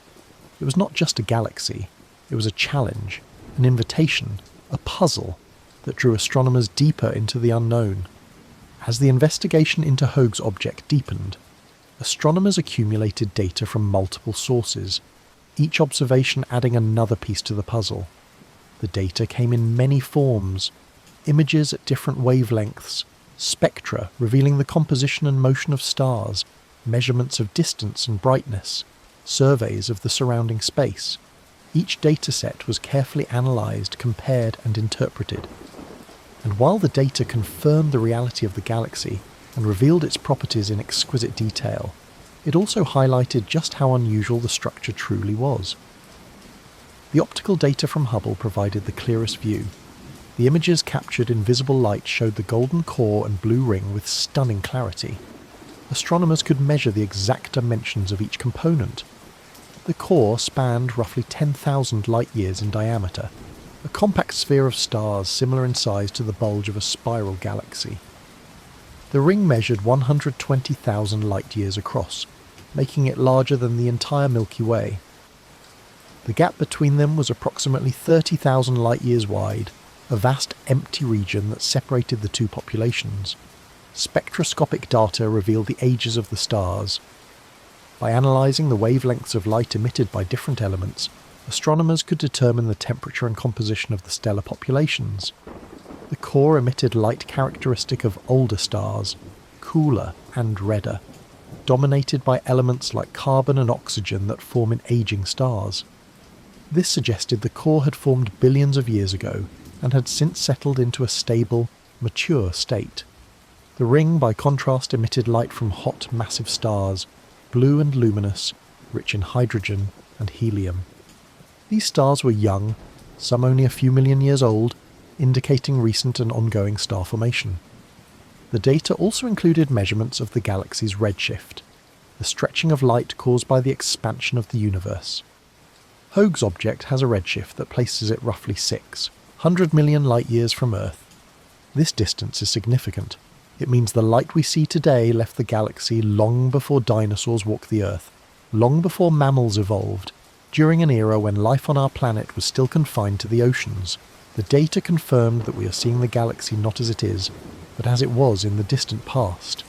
It was not just a galaxy, it was a challenge, an invitation, a puzzle that drew astronomers deeper into the unknown. As the investigation into Hoag's object deepened, astronomers accumulated data from multiple sources, each observation adding another piece to the puzzle. The data came in many forms: images at different wavelengths, spectra revealing the composition and motion of stars, measurements of distance and brightness, surveys of the surrounding space. Each dataset was carefully analysed, compared and interpreted. And while the data confirmed the reality of the galaxy and revealed its properties in exquisite detail, it also highlighted just how unusual the structure truly was. The optical data from Hubble provided the clearest view. The images captured in visible light showed the golden core and blue ring with stunning clarity. Astronomers could measure the exact dimensions of each component. The core spanned roughly 10,000 light-years in diameter, a compact sphere of stars similar in size to the bulge of a spiral galaxy. The ring measured 120,000 light-years across, making it larger than the entire Milky Way. The gap between them was approximately 30,000 light-years wide, a vast empty region that separated the two populations. spectroscopic data revealed the ages of the stars. By analysing the wavelengths of light emitted by different elements, astronomers could determine the temperature and composition of the stellar populations. The core emitted light characteristic of older stars, cooler and redder, dominated by elements like carbon and oxygen that form in aging stars. This suggested the core had formed billions of years ago and had since settled into a stable, mature state. The ring, by contrast, emitted light from hot, massive stars, blue and luminous, rich in hydrogen and helium. These stars were young, some only a few million years old, indicating recent and ongoing star formation. The data also included measurements of the galaxy's redshift, the stretching of light caused by the expansion of the universe. Hoag's object has a redshift that places it roughly 600 million light-years from Earth. This distance is significant. It means the light we see today left the galaxy long before dinosaurs walked the Earth, long before mammals evolved, during an era when life on our planet was still confined to the oceans. The data confirmed that we are seeing the galaxy not as it is, but as it was in the distant past.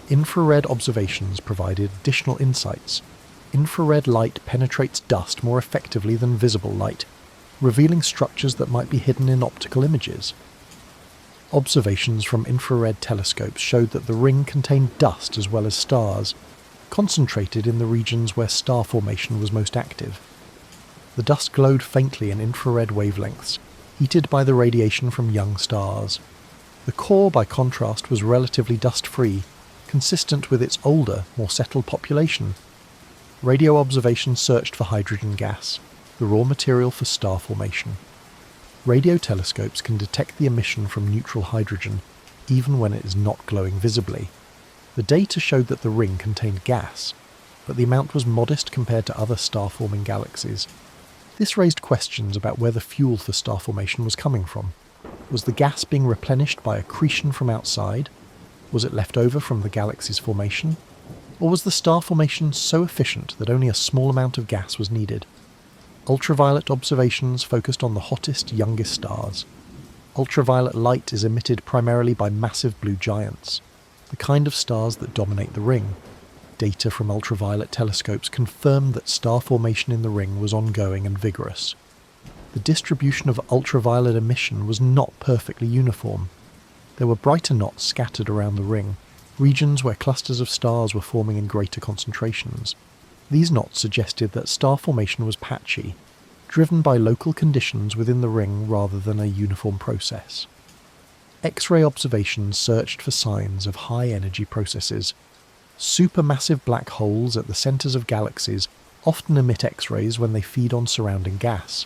Infrared observations provided additional insights. Infrared light penetrates dust more effectively than visible light, revealing structures that might be hidden in optical images. Observations from infrared telescopes showed that the ring contained dust as well as stars, concentrated in the regions where star formation was most active. The dust glowed faintly in infrared wavelengths, heated by the radiation from young stars. The core, by contrast, was relatively dust-free, consistent with its older, more settled population. Radio observations searched for hydrogen gas, the raw material for star formation. Radio telescopes can detect the emission from neutral hydrogen, even when it is not glowing visibly. The data showed that the ring contained gas, but the amount was modest compared to other star-forming galaxies. This raised questions about where the fuel for star formation was coming from. Was the gas being replenished by accretion from outside? Was it left over from the galaxy's formation? Or was the star formation so efficient that only a small amount of gas was needed? Ultraviolet observations focused on the hottest, youngest stars. Ultraviolet light is emitted primarily by massive blue giants, the kind of stars that dominate the ring. Data from ultraviolet telescopes confirmed that star formation in the ring was ongoing and vigorous. The distribution of ultraviolet emission was not perfectly uniform. There were brighter knots scattered around the ring, regions where clusters of stars were forming in greater concentrations. These knots suggested that star formation was patchy, driven by local conditions within the ring rather than a uniform process. X-ray observations searched for signs of high-energy processes. Supermassive black holes at the centres of galaxies often emit X-rays when they feed on surrounding gas.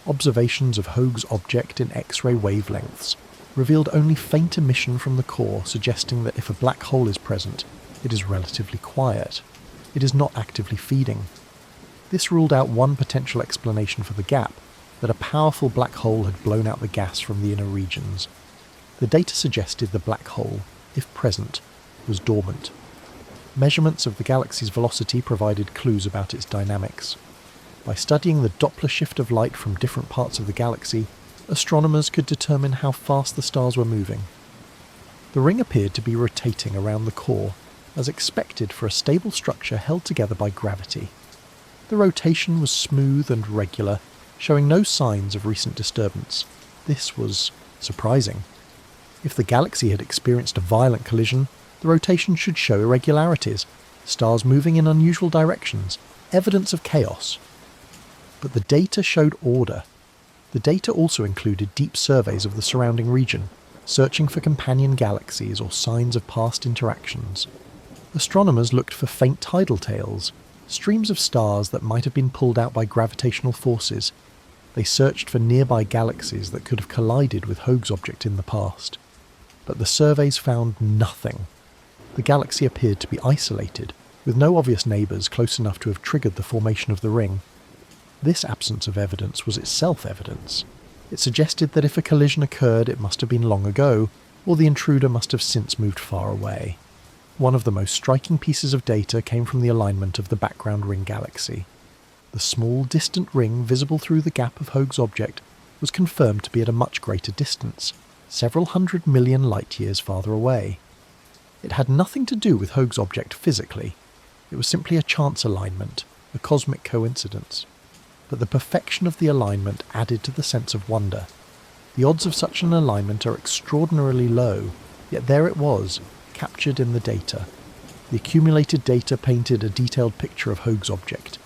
Observations of Hoag's object in X-ray wavelengths revealed only faint emission from the core, suggesting that if a black hole is present, it is relatively quiet. It is not actively feeding. This ruled out one potential explanation for the gap, that a powerful black hole had blown out the gas from the inner regions. The data suggested the black hole, if present, was dormant. Measurements of the galaxy's velocity provided clues about its dynamics. By studying the Doppler shift of light from different parts of the galaxy, astronomers could determine how fast the stars were moving. The ring appeared to be rotating around the core, as expected for a stable structure held together by gravity. The rotation was smooth and regular, showing no signs of recent disturbance. This was surprising. If the galaxy had experienced a violent collision, the rotation should show irregularities, stars moving in unusual directions, evidence of chaos. But the data showed order. The data also included deep surveys of the surrounding region, searching for companion galaxies or signs of past interactions. Astronomers looked for faint tidal tails, streams of stars that might have been pulled out by gravitational forces. They searched for nearby galaxies that could have collided with Hoag's object in the past. But the surveys found nothing. The galaxy appeared to be isolated, with no obvious neighbours close enough to have triggered the formation of the ring. This absence of evidence was itself evidence. It suggested that if a collision occurred, it must have been long ago, or the intruder must have since moved far away. One of the most striking pieces of data came from the alignment of the background ring galaxy. The small, distant ring visible through the gap of Hoag's object was confirmed to be at a much greater distance. several 100 million light-years farther away. It had nothing to do with Hoag's object physically. It was simply a chance alignment, a cosmic coincidence. But the perfection of the alignment added to the sense of wonder. The odds of such an alignment are extraordinarily low, yet there it was, captured in the data. The accumulated data painted a detailed picture of Hoag's object.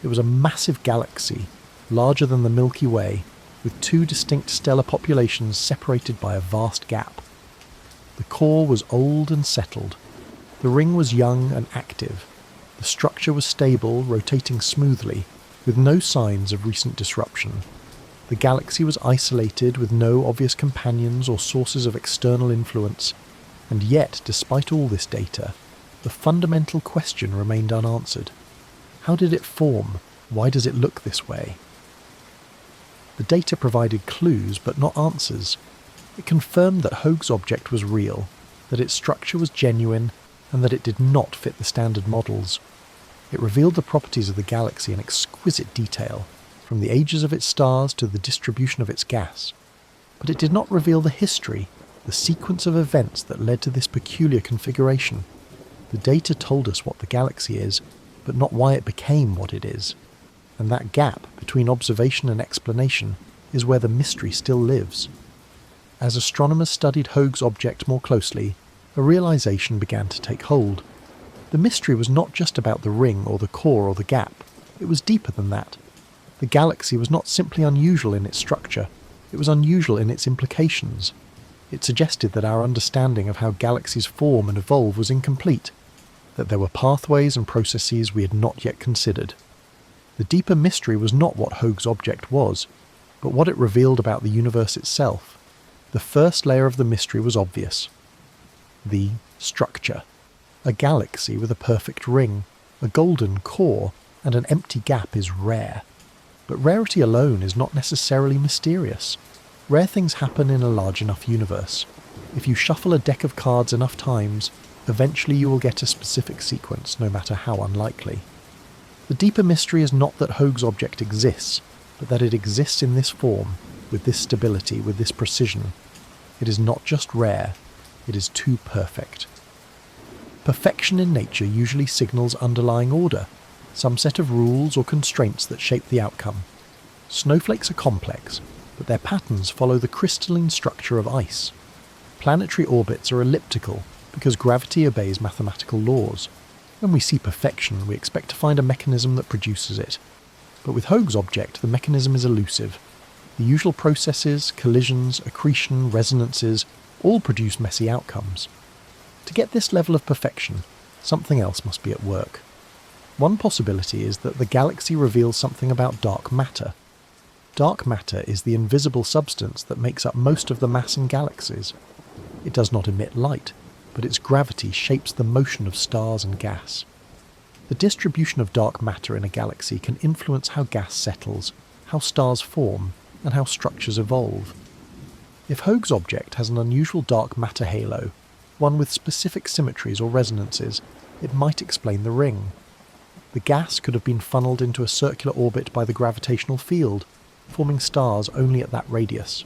It was a massive galaxy, larger than the Milky Way, with two distinct stellar populations separated by a vast gap. The core was old and settled. The ring was young and active. The structure was stable, rotating smoothly, with no signs of recent disruption. The galaxy was isolated with no obvious companions or sources of external influence, and yet, despite all this data, the fundamental question remained unanswered. How did it form? Why does it look this way? The data provided clues but not answers. It confirmed that Hoag's object was real, that its structure was genuine, and that it did not fit the standard models. It revealed the properties of the galaxy in exquisite detail, from the ages of its stars to the distribution of its gas. But it did not reveal the history, the sequence of events that led to this peculiar configuration. The data told us what the galaxy is, but not why it became what it is. And that gap between observation and explanation is where the mystery still lives. As astronomers studied Hoag's object more closely, a realization began to take hold. The mystery was not just about the ring or the core or the gap. It was deeper than that. The galaxy was not simply unusual in its structure, it was unusual in its implications. It suggested that our understanding of how galaxies form and evolve was incomplete, that there were pathways and processes we had not yet considered. The deeper mystery was not what Hoag's object was, but what it revealed about the universe itself. The first layer of the mystery was obvious. The structure. A galaxy with a perfect ring, a golden core, and an empty gap is rare. But rarity alone is not necessarily mysterious. Rare things happen in a large enough universe. If you shuffle a deck of cards enough times, eventually you will get a specific sequence, no matter how unlikely. The deeper mystery is not that Hoag's object exists, but that it exists in this form, with this stability, with this precision. It is not just rare, it is too perfect. Perfection in nature usually signals underlying order, some set of rules or constraints that shape the outcome. Snowflakes are complex, but their patterns follow the crystalline structure of ice. Planetary orbits are elliptical because gravity obeys mathematical laws. When we see perfection, we expect to find a mechanism that produces it. But with Hoag's object, the mechanism is elusive. The usual processes, collisions, accretion, resonances, all produce messy outcomes. To get this level of perfection, something else must be at work. One possibility is that the galaxy reveals something about dark matter. Dark matter is the invisible substance that makes up most of the mass in galaxies. It does not emit light, but its gravity shapes the motion of stars and gas. The distribution of dark matter in a galaxy can influence how gas settles, how stars form, and how structures evolve. If Hoag's object has an unusual dark matter halo, one with specific symmetries or resonances, it might explain the ring. The gas could have been funneled into a circular orbit by the gravitational field, forming stars only at that radius.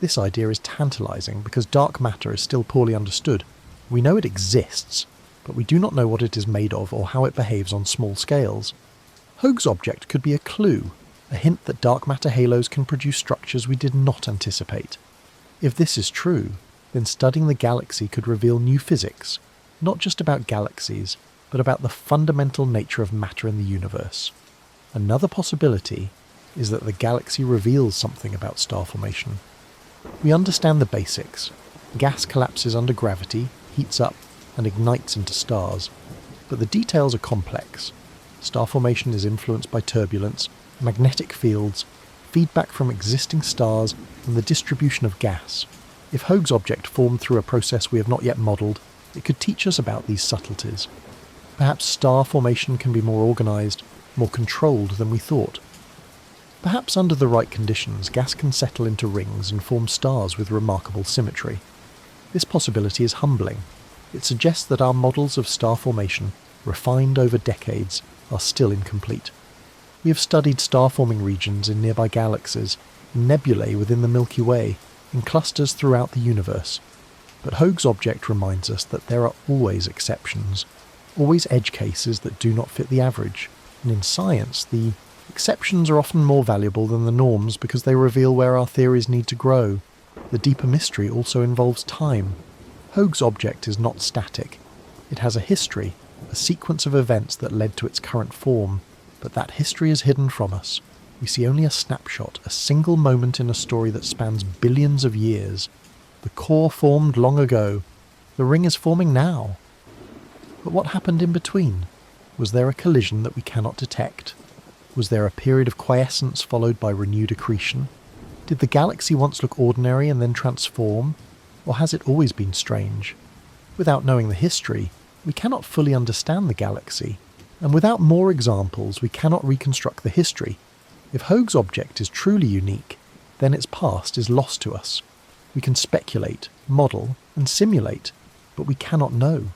This idea is tantalizing because dark matter is still poorly understood. We know it exists, but we do not know what it is made of or how it behaves on small scales. Hoag's object could be a clue, a hint that dark matter halos can produce structures we did not anticipate. If this is true, then studying the galaxy could reveal new physics, not just about galaxies, but about the fundamental nature of matter in the universe. Another possibility is that the galaxy reveals something about star formation. We understand the basics. Gas collapses under gravity, heats up, and ignites into stars. But the details are complex. Star formation is influenced by turbulence, magnetic fields, feedback from existing stars, and the distribution of gas. If Hoag's object formed through a process we have not yet modelled, it could teach us about these subtleties. Perhaps star formation can be more organised, more controlled than we thought. Perhaps under the right conditions, gas can settle into rings and form stars with remarkable symmetry. This possibility is humbling. It suggests that our models of star formation, refined over decades, are still incomplete. We have studied star-forming regions in nearby galaxies, nebulae within the Milky Way, in clusters throughout the universe. But Hoag's object reminds us that there are always exceptions, always edge cases that do not fit the average, and in science, the exceptions are often more valuable than the norms because they reveal where our theories need to grow. The deeper mystery also involves time. Hoag's object is not static. It has a history, a sequence of events that led to its current form, but that history is hidden from us. We see only a snapshot, a single moment in a story that spans billions of years. The core formed long ago. The ring is forming now. But what happened in between? Was there a collision that we cannot detect? Was there a period of quiescence followed by renewed accretion? Did the galaxy once look ordinary and then transform? Or has it always been strange? Without knowing the history, we cannot fully understand the galaxy. And without more examples, we cannot reconstruct the history. If Hoag's object is truly unique, then its past is lost to us. We can speculate, model, and simulate, but we cannot know.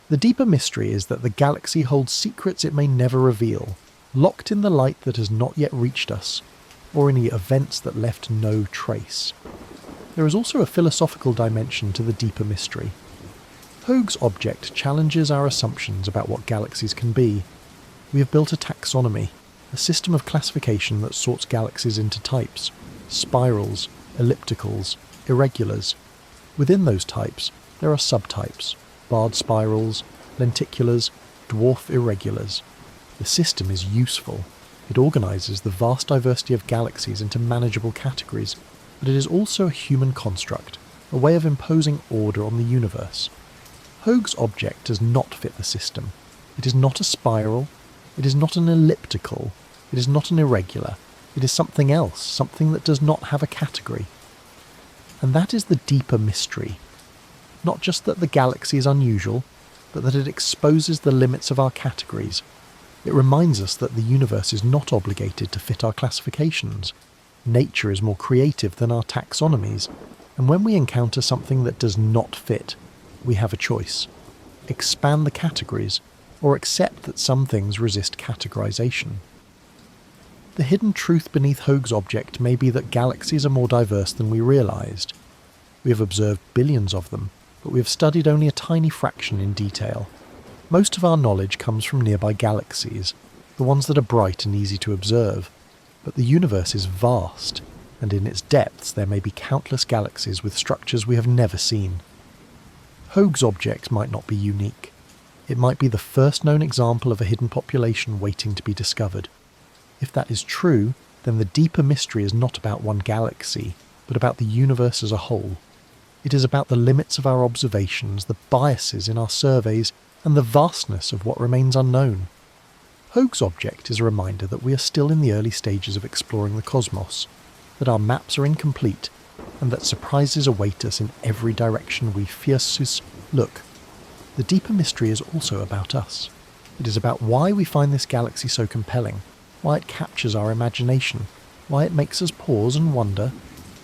The deeper mystery is that the galaxy holds secrets it may never reveal, locked in the light that has not yet reached us, or in the events that left no trace. There is also a philosophical dimension to the deeper mystery. Hoag's object challenges our assumptions about what galaxies can be. We have built a taxonomy, a system of classification that sorts galaxies into types: spirals, ellipticals, irregulars. Within those types, there are subtypes: barred spirals, lenticulars, dwarf irregulars. The system is useful. It organises the vast diversity of galaxies into manageable categories, but it is also a human construct, a way of imposing order on the universe. Hoag's object does not fit the system. It is not a spiral, it is not an elliptical, it is not an irregular, it is something else, something that does not have a category. And that is the deeper mystery. Not just that the galaxy is unusual, but that it exposes the limits of our categories. It reminds us that the universe is not obligated to fit our classifications. Nature is more creative than our taxonomies, and when we encounter something that does not fit, we have a choice: expand the categories, or accept that some things resist categorization. The hidden truth beneath Hoag's object may be that galaxies are more diverse than we realized. We have observed billions of them, but we have studied only a tiny fraction in detail. Most of our knowledge comes from nearby galaxies, the ones that are bright and easy to observe. But the universe is vast, and in its depths there may be countless galaxies with structures we have never seen. Hoag's object might not be unique. It might be the first known example of a hidden population waiting to be discovered. If that is true, then the deeper mystery is not about one galaxy, but about the universe as a whole. It is about the limits of our observations, the biases in our surveys, and the vastness of what remains unknown. Hoag's object is a reminder that we are still in the early stages of exploring the cosmos, that our maps are incomplete, and that surprises await us in every direction we fiercely look. The deeper mystery is also about us. It is about why we find this galaxy so compelling, why it captures our imagination, why it makes us pause and wonder.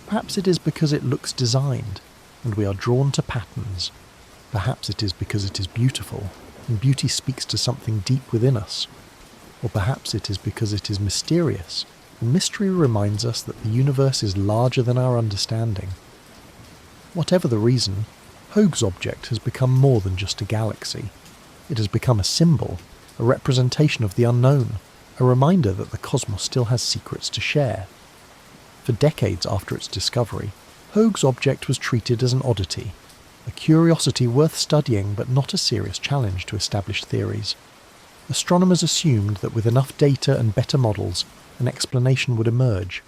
Perhaps it is because it looks designed, and we are drawn to patterns. Perhaps it is because it is beautiful, and beauty speaks to something deep within us. Or perhaps it is because it is mysterious, and mystery reminds us that the universe is larger than our understanding. Whatever the reason, Hoag's object has become more than just a galaxy. It has become a symbol, a representation of the unknown, a reminder that the cosmos still has secrets to share. For decades after its discovery, Hoag's object was treated as an oddity, a curiosity worth studying but not a serious challenge to established theories. Astronomers assumed that with enough data and better models, an explanation would emerge.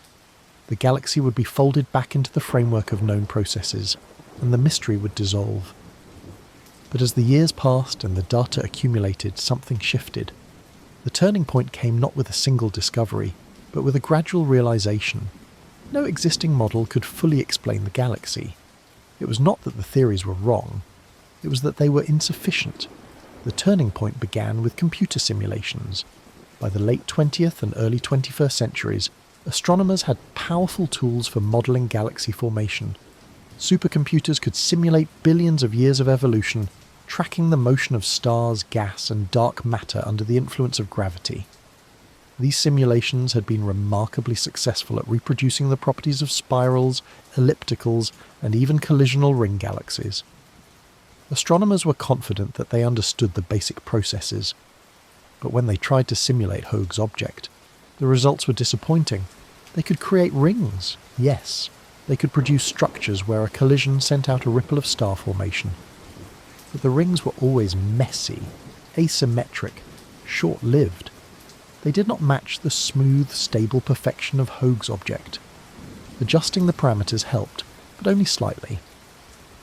The galaxy would be folded back into the framework of known processes, and the mystery would dissolve. But as the years passed and the data accumulated, something shifted. The turning point came not with a single discovery, but with a gradual realization. No existing model could fully explain the galaxy. It was not that the theories were wrong, it was that they were insufficient. The turning point began with computer simulations. By the late 20th and early 21st centuries, astronomers had powerful tools for modelling galaxy formation. Supercomputers could simulate billions of years of evolution, tracking the motion of stars, gas, and dark matter under the influence of gravity. These simulations had been remarkably successful at reproducing the properties of spirals, ellipticals, and even collisional ring galaxies. Astronomers were confident that they understood the basic processes, but when they tried to simulate Hoag's object, the results were disappointing. They could create rings, yes. They could produce structures where a collision sent out a ripple of star formation. But the rings were always messy, asymmetric, short-lived. They did not match the smooth, stable perfection of Hoag's object. Adjusting the parameters helped, but only slightly.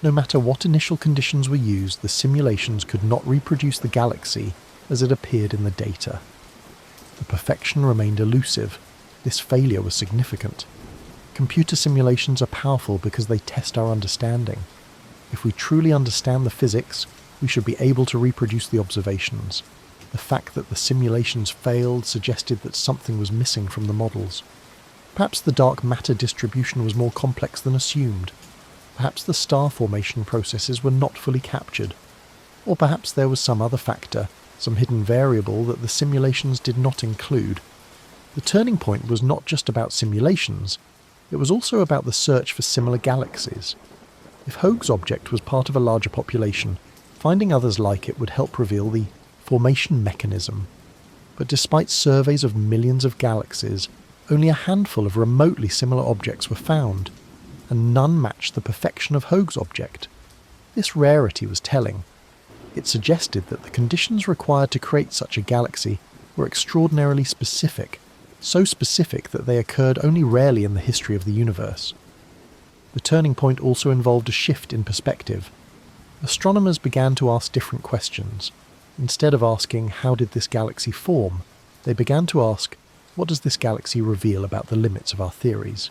No matter what initial conditions were used, the simulations could not reproduce the galaxy as it appeared in the data. The perfection remained elusive. This failure was significant. Computer simulations are powerful because they test our understanding. If we truly understand the physics, we should be able to reproduce the observations. The fact that the simulations failed suggested that something was missing from the models. Perhaps the dark matter distribution was more complex than assumed. Perhaps the star formation processes were not fully captured. Or perhaps there was some other factor, some hidden variable that the simulations did not include. The turning point was not just about simulations, it was also about the search for similar galaxies. If Hoag's object was part of a larger population, finding others like it would help reveal the formation mechanism. But despite surveys of millions of galaxies, only a handful of remotely similar objects were found, and none matched the perfection of Hoag's object. This rarity was telling. It suggested that the conditions required to create such a galaxy were extraordinarily specific, so specific that they occurred only rarely in the history of the universe. The turning point also involved a shift in perspective. Astronomers began to ask different questions. Instead of asking, how did this galaxy form, they began to ask, what does this galaxy reveal about the limits of our theories?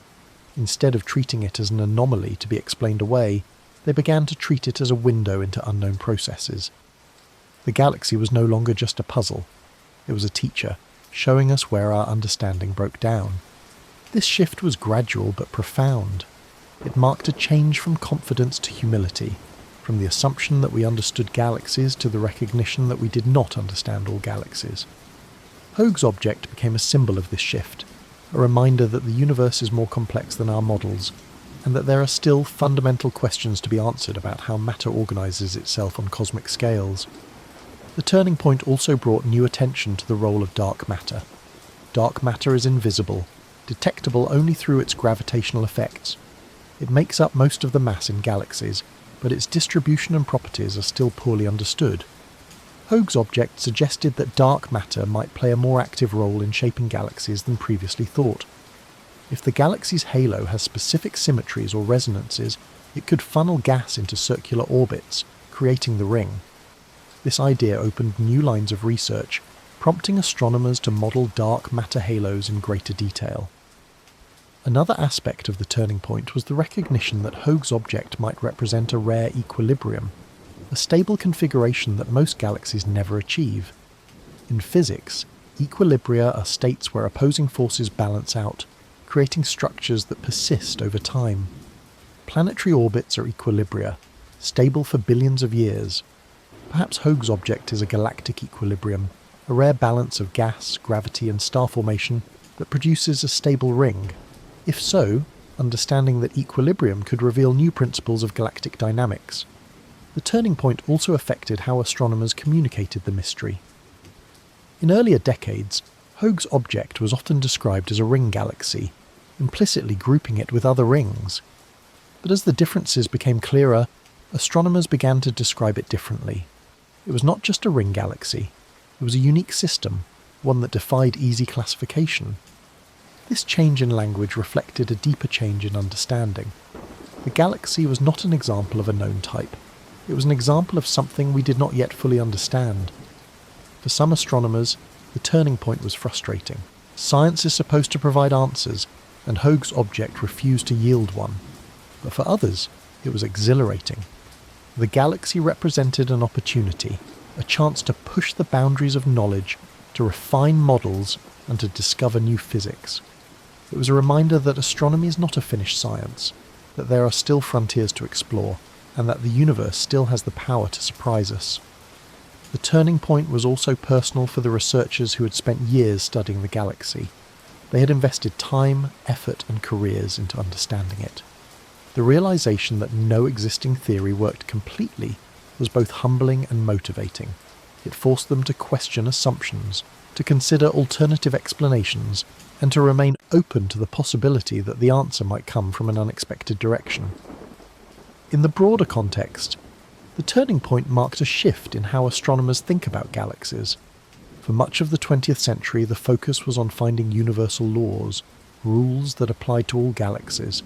Instead of treating it as an anomaly to be explained away, they began to treat it as a window into unknown processes. The galaxy was no longer just a puzzle. It was a teacher, showing us where our understanding broke down. This shift was gradual but profound. It marked a change from confidence to humility, from the assumption that we understood galaxies to the recognition that we did not understand all galaxies. Hoag's object became a symbol of this shift, a reminder that the universe is more complex than our models, and that there are still fundamental questions to be answered about how matter organizes itself on cosmic scales. The turning point also brought new attention to the role of dark matter. Dark matter is invisible, detectable only through its gravitational effects. It makes up most of the mass in galaxies, but its distribution and properties are still poorly understood. Hoag's object suggested that dark matter might play a more active role in shaping galaxies than previously thought. If the galaxy's halo has specific symmetries or resonances, it could funnel gas into circular orbits, creating the ring. This idea opened new lines of research, prompting astronomers to model dark matter halos in greater detail. Another aspect of the turning point was the recognition that Hoag's object might represent a rare equilibrium, a stable configuration that most galaxies never achieve. In physics, equilibria are states where opposing forces balance out, creating structures that persist over time. Planetary orbits are equilibria, stable for billions of years. Perhaps Hoag's object is a galactic equilibrium, a rare balance of gas, gravity and star formation that produces a stable ring. If so, understanding that equilibrium could reveal new principles of galactic dynamics. The turning point also affected how astronomers communicated the mystery. In earlier decades, Hoag's object was often described as a ring galaxy, implicitly grouping it with other rings. But as the differences became clearer, astronomers began to describe it differently. It was not just a ring galaxy, it was a unique system, one that defied easy classification. This change in language reflected a deeper change in understanding. The galaxy was not an example of a known type. It was an example of something we did not yet fully understand. For some astronomers, the turning point was frustrating. Science is supposed to provide answers, and Hoag's object refused to yield one. But for others, it was exhilarating. The galaxy represented an opportunity, a chance to push the boundaries of knowledge, to refine models, and to discover new physics. It was a reminder that astronomy is not a finished science, that there are still frontiers to explore, and that the universe still has the power to surprise us. The turning point was also personal for the researchers who had spent years studying the galaxy. They had invested time, effort, and careers into understanding it. The realization that no existing theory worked completely was both humbling and motivating. It forced them to question assumptions, to consider alternative explanations, and to remain open to the possibility that the answer might come from an unexpected direction. In the broader context, the turning point marked a shift in how astronomers think about galaxies. For much of the 20th century, the focus was on finding universal laws, rules that applied to all galaxies.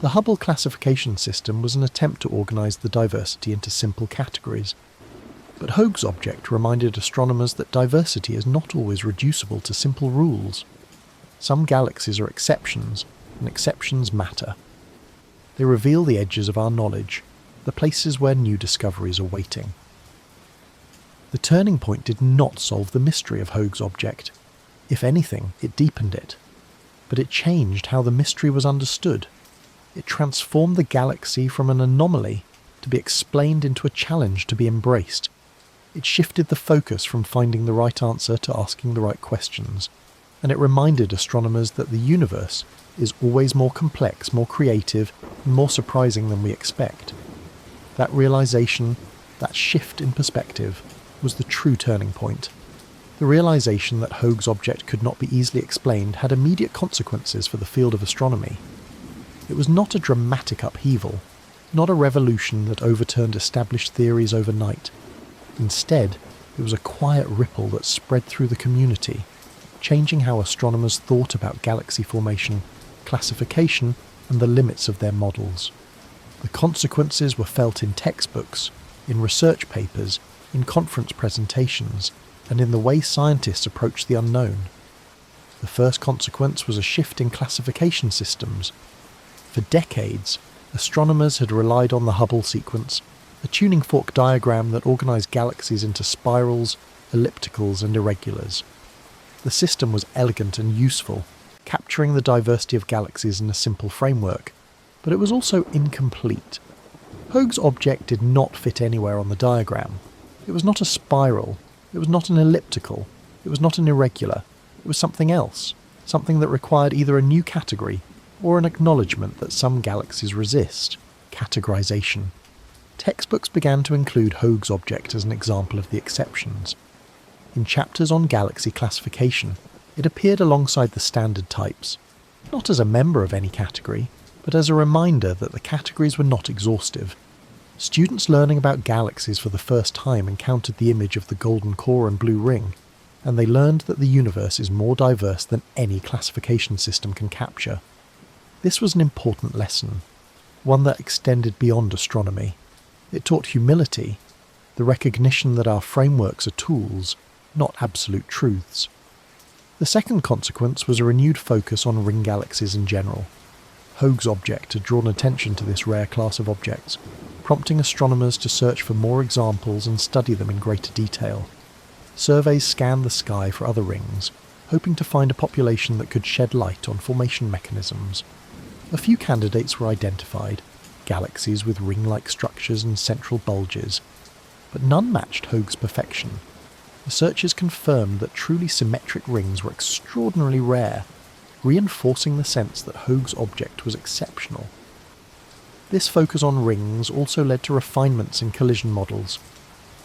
The Hubble classification system was an attempt to organise the diversity into simple categories. But Hoag's object reminded astronomers that diversity is not always reducible to simple rules. Some galaxies are exceptions, and exceptions matter. They reveal the edges of our knowledge, the places where new discoveries are waiting. The turning point did not solve the mystery of Hoag's object. If anything, it deepened it. But it changed how the mystery was understood. It transformed the galaxy from an anomaly to be explained into a challenge to be embraced. It shifted the focus from finding the right answer to asking the right questions. And it reminded astronomers that the universe is always more complex, more creative, and more surprising than we expect. That realization, that shift in perspective, was the true turning point. The realization that Hoag's object could not be easily explained had immediate consequences for the field of astronomy. It was not a dramatic upheaval, not a revolution that overturned established theories overnight. Instead, it was a quiet ripple that spread through the community, changing how astronomers thought about galaxy formation, classification, and the limits of their models. The consequences were felt in textbooks, in research papers, in conference presentations, and in the way scientists approach the unknown. The first consequence was a shift in classification systems. For decades, astronomers had relied on the Hubble sequence, a tuning fork diagram that organised galaxies into spirals, ellipticals, and irregulars. The system was elegant and useful, capturing the diversity of galaxies in a simple framework, but it was also incomplete. Hoag's object did not fit anywhere on the diagram. It was not a spiral, it was not an elliptical, it was not an irregular, it was something else, something that required either a new category or an acknowledgement that some galaxies resist, categorization. Textbooks began to include Hoag's object as an example of the exceptions. In chapters on galaxy classification, it appeared alongside the standard types, not as a member of any category, but as a reminder that the categories were not exhaustive. Students learning about galaxies for the first time encountered the image of the golden core and blue ring, and they learned that the universe is more diverse than any classification system can capture. This was an important lesson, one that extended beyond astronomy. It taught humility, the recognition that our frameworks are tools, not absolute truths. The second consequence was a renewed focus on ring galaxies in general. Hoag's object had drawn attention to this rare class of objects, prompting astronomers to search for more examples and study them in greater detail. Surveys scanned the sky for other rings, hoping to find a population that could shed light on formation mechanisms. A few candidates were identified, galaxies with ring-like structures and central bulges, but none matched Hoag's perfection. Researchers confirmed that truly symmetric rings were extraordinarily rare, reinforcing the sense that Hoag's object was exceptional. This focus on rings also led to refinements in collision models.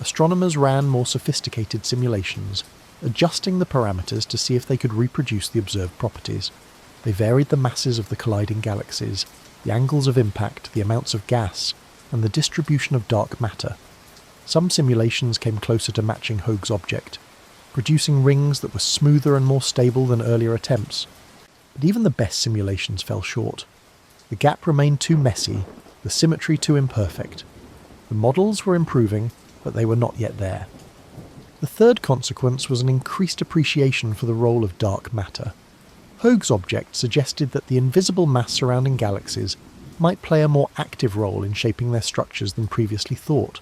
Astronomers ran more sophisticated simulations, adjusting the parameters to see if they could reproduce the observed properties. They varied the masses of the colliding galaxies, the angles of impact, the amounts of gas, and the distribution of dark matter. Some simulations came closer to matching Hoag's object, producing rings that were smoother and more stable than earlier attempts. But even the best simulations fell short. The gap remained too messy, the symmetry too imperfect. The models were improving, but they were not yet there. The third consequence was an increased appreciation for the role of dark matter. Hoag's object suggested that the invisible mass surrounding galaxies might play a more active role in shaping their structures than previously thought.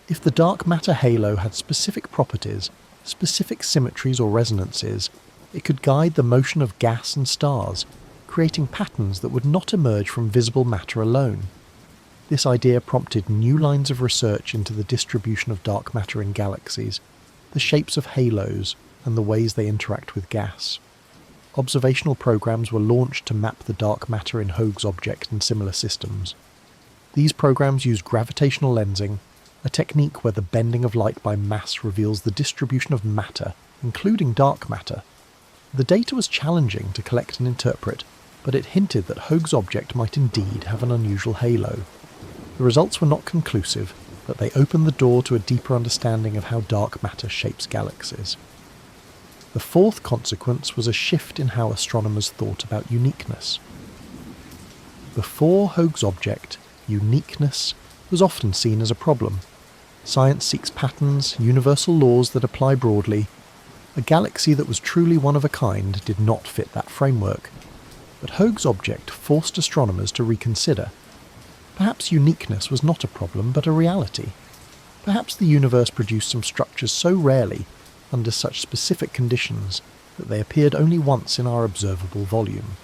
If the dark matter halo had specific properties, specific symmetries or resonances, it could guide the motion of gas and stars, creating patterns that would not emerge from visible matter alone. This idea prompted new lines of research into the distribution of dark matter in galaxies, the shapes of halos, and the ways they interact with gas. Observational programs were launched to map the dark matter in Hoag's object and similar systems. These programs used gravitational lensing, a technique where the bending of light by mass reveals the distribution of matter, including dark matter. The data was challenging to collect and interpret, but it hinted that Hoag's object might indeed have an unusual halo. The results were not conclusive, but they opened the door to a deeper understanding of how dark matter shapes galaxies. The fourth consequence was a shift in how astronomers thought about uniqueness. Before Hoag's object, uniqueness was often seen as a problem. Science seeks patterns, universal laws that apply broadly. A galaxy that was truly one of a kind did not fit that framework. But Hoag's object forced astronomers to reconsider. Perhaps uniqueness was not a problem, but a reality. Perhaps the universe produced some structures so rarely, under such specific conditions, that they appeared only once in our observable volume.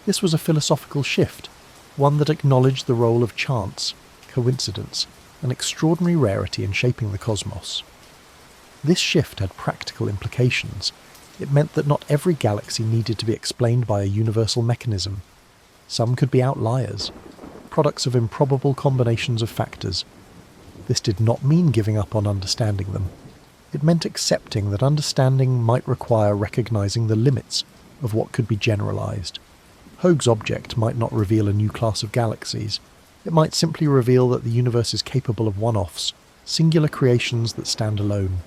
This was a philosophical shift, one that acknowledged the role of chance, coincidence, and extraordinary rarity in shaping the cosmos. This shift had practical implications. It meant that not every galaxy needed to be explained by a universal mechanism. Some could be outliers, products of improbable combinations of factors. This did not mean giving up on understanding them. It meant accepting that understanding might require recognizing the limits of what could be generalized. Hoag's object might not reveal a new class of galaxies. It might simply reveal that the universe is capable of one-offs, singular creations that stand alone.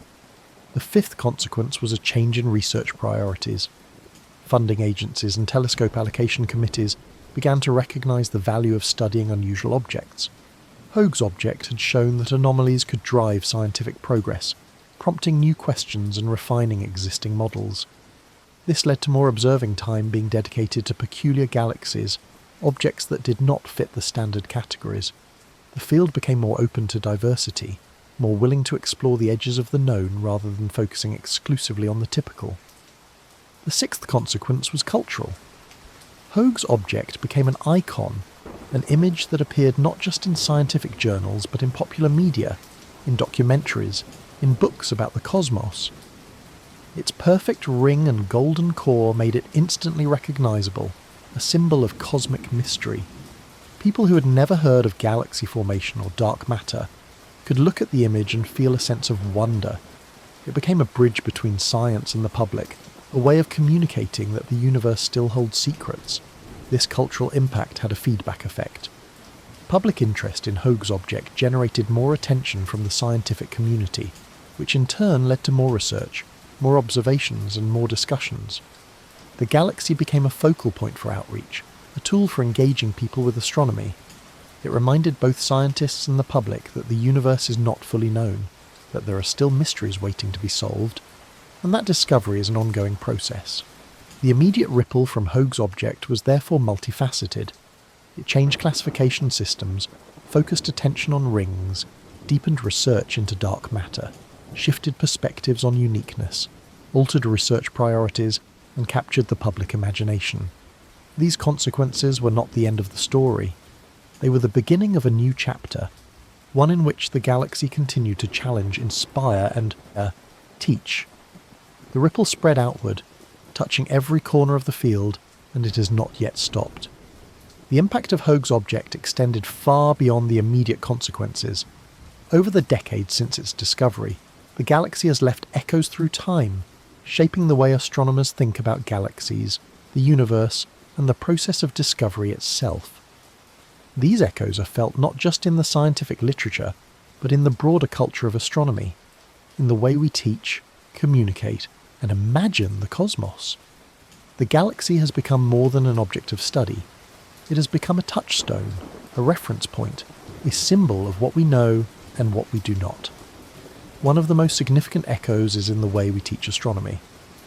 The fifth consequence was a change in research priorities. Funding agencies and telescope allocation committees began to recognize the value of studying unusual objects. Hoag's object had shown that anomalies could drive scientific progress, prompting new questions and refining existing models. This led to more observing time being dedicated to peculiar galaxies, objects that did not fit the standard categories. The field became more open to diversity, more willing to explore the edges of the known rather than focusing exclusively on the typical. The sixth consequence was cultural. Hoag's object became an icon, an image that appeared not just in scientific journals but in popular media, in documentaries, in books about the cosmos. Its perfect ring and golden core made it instantly recognizable, a symbol of cosmic mystery. People who had never heard of galaxy formation or dark matter could look at the image and feel a sense of wonder. It became a bridge between science and the public, a way of communicating that the universe still holds secrets. This cultural impact had a feedback effect. Public interest in Hoag's object generated more attention from the scientific community, which in turn led to more research, more observations, and more discussions. The galaxy became a focal point for outreach, a tool for engaging people with astronomy. It reminded both scientists and the public that the universe is not fully known, that there are still mysteries waiting to be solved, and that discovery is an ongoing process. The immediate ripple from Hoag's object was therefore multifaceted. It changed classification systems, focused attention on rings, deepened research into dark matter, shifted perspectives on uniqueness, altered research priorities, and captured the public imagination. These consequences were not the end of the story. They were the beginning of a new chapter, one in which the galaxy continued to challenge, inspire, and teach. The ripple spread outward, touching every corner of the field, and it has not yet stopped. The impact of Hoag's object extended far beyond the immediate consequences. Over the decades since its discovery, the galaxy has left echoes through time, shaping the way astronomers think about galaxies, the universe, and the process of discovery itself. These echoes are felt not just in the scientific literature, but in the broader culture of astronomy, in the way we teach, communicate, and imagine the cosmos. The galaxy has become more than an object of study. It has become a touchstone, a reference point, a symbol of what we know and what we do not. One of the most significant echoes is in the way we teach astronomy.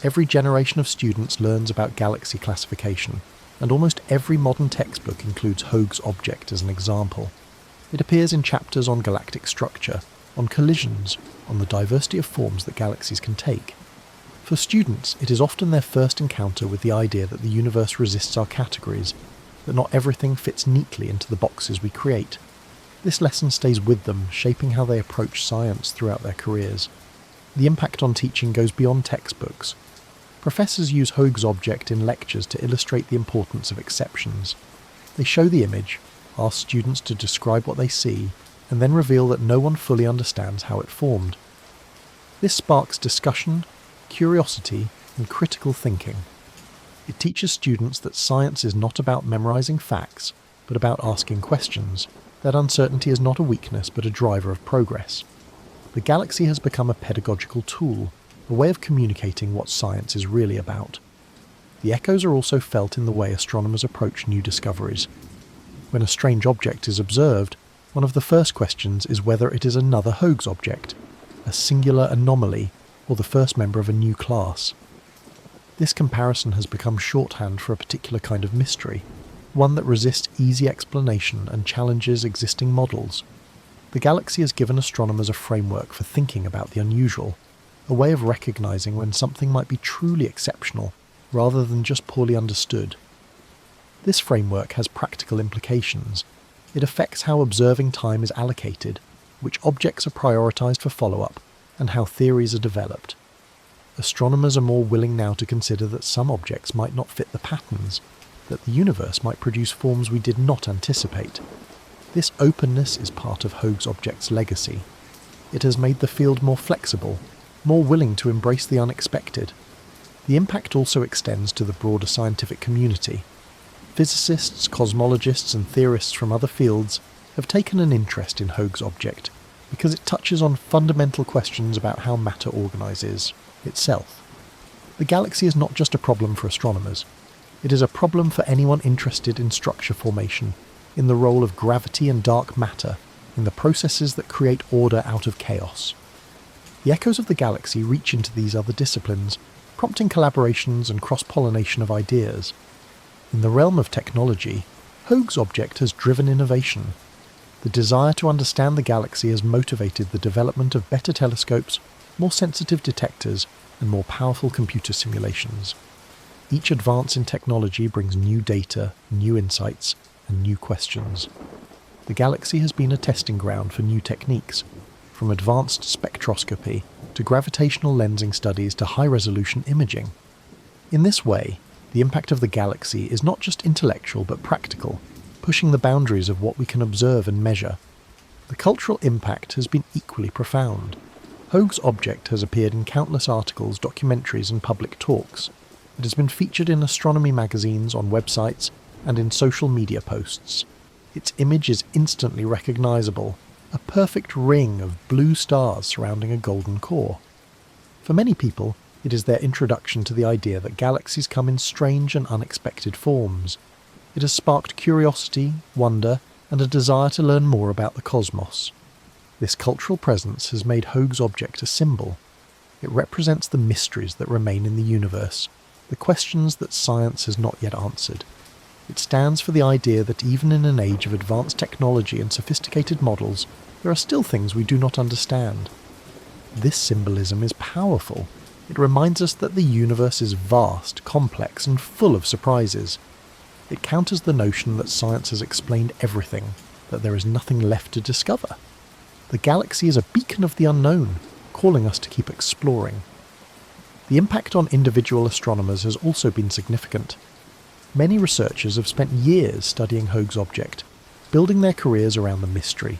Every generation of students learns about galaxy classification, and almost every modern textbook includes Hoag's object as an example. It appears in chapters on galactic structure, on collisions, on the diversity of forms that galaxies can take. For students, it is often their first encounter with the idea that the universe resists our categories, that not everything fits neatly into the boxes we create. This lesson stays with them, shaping how they approach science throughout their careers. The impact on teaching goes beyond textbooks. Professors use Hoag's object in lectures to illustrate the importance of exceptions. They show the image, ask students to describe what they see, and then reveal that no one fully understands how it formed. This sparks discussion, curiosity, and critical thinking. It teaches students that science is not about memorizing facts, but about asking questions, that uncertainty is not a weakness but a driver of progress. The Galaxy has become a pedagogical tool, a way of communicating what science is really about. The echoes are also felt in the way astronomers approach new discoveries. When a strange object is observed, one of the first questions is whether it is another Hoag's object, a singular anomaly, or the first member of a new class. This comparison has become shorthand for a particular kind of mystery, one that resists easy explanation and challenges existing models. The Galaxy has given astronomers a framework for thinking about the unusual, a way of recognizing when something might be truly exceptional, rather than just poorly understood. This framework has practical implications. It affects how observing time is allocated, which objects are prioritized for follow-up, and how theories are developed. Astronomers are more willing now to consider that some objects might not fit the patterns, that the universe might produce forms we did not anticipate. This openness is part of Hoag's object's legacy. It has made the field more flexible, more willing to embrace the unexpected. The impact also extends to the broader scientific community. Physicists, cosmologists, and theorists from other fields have taken an interest in Hoag's object because it touches on fundamental questions about how matter organises itself. The Galaxy is not just a problem for astronomers. It is a problem for anyone interested in structure formation, in the role of gravity and dark matter, in the processes that create order out of chaos. The echoes of the Galaxy reach into these other disciplines, prompting collaborations and cross-pollination of ideas. In the realm of technology, Hoag's object has driven innovation. The desire to understand the Galaxy has motivated the development of better telescopes, more sensitive detectors, and more powerful computer simulations. Each advance in technology brings new data, new insights, and new questions. The Galaxy has been a testing ground for new techniques, from advanced spectroscopy to gravitational lensing studies to high-resolution imaging. In this way, the impact of the Galaxy is not just intellectual but practical, pushing the boundaries of what we can observe and measure. The cultural impact has been equally profound. Hoag's object has appeared in countless articles, documentaries, and public talks. It has been featured in astronomy magazines, on websites, and in social media posts. Its image is instantly recognizable, a perfect ring of blue stars surrounding a golden core. For many people, it is their introduction to the idea that galaxies come in strange and unexpected forms. It has sparked curiosity, wonder, and a desire to learn more about the cosmos. This cultural presence has made Hoag's object a symbol. It represents the mysteries that remain in the universe, the questions that science has not yet answered. It stands for the idea that even in an age of advanced technology and sophisticated models, there are still things we do not understand. This symbolism is powerful. It reminds us that the universe is vast, complex, and full of surprises. It counters the notion that science has explained everything, that there is nothing left to discover. The Galaxy is a beacon of the unknown, calling us to keep exploring. The impact on individual astronomers has also been significant. Many researchers have spent years studying Hoag's object, building their careers around the mystery.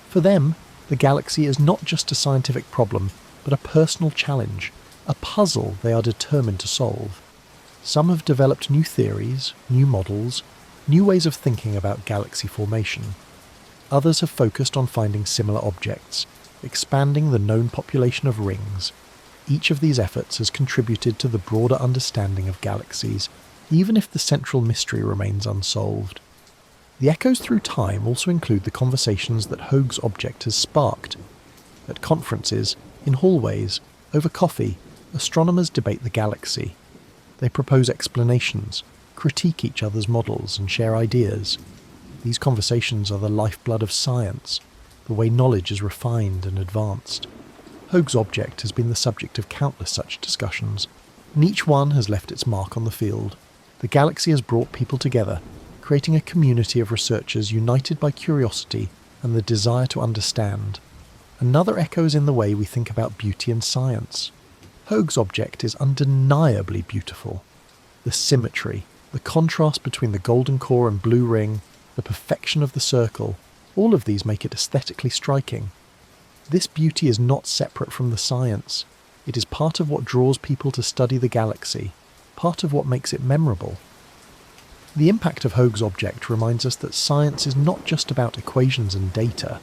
For them, the Galaxy is not just a scientific problem, but a personal challenge, a puzzle they are determined to solve. Some have developed new theories, new models, new ways of thinking about galaxy formation. Others have focused on finding similar objects, expanding the known population of rings. Each of these efforts has contributed to the broader understanding of galaxies, even if the central mystery remains unsolved. The echoes through time also include the conversations that Hoag's object has sparked. At conferences, in hallways, over coffee, astronomers debate the galaxy. They propose explanations, critique each other's models, and share ideas. These conversations are the lifeblood of science, the way knowledge is refined and advanced. Hoag's object has been the subject of countless such discussions, and each one has left its mark on the field. The Galaxy has brought people together, creating a community of researchers united by curiosity and the desire to understand. Another echoes in the way we think about beauty and science. Hoag's object is undeniably beautiful. The symmetry, the contrast between the golden core and blue ring, the perfection of the circle, all of these make it aesthetically striking. This beauty is not separate from the science. It is part of what draws people to study the galaxy, part of what makes it memorable. The impact of Hoag's object reminds us that science is not just about equations and data.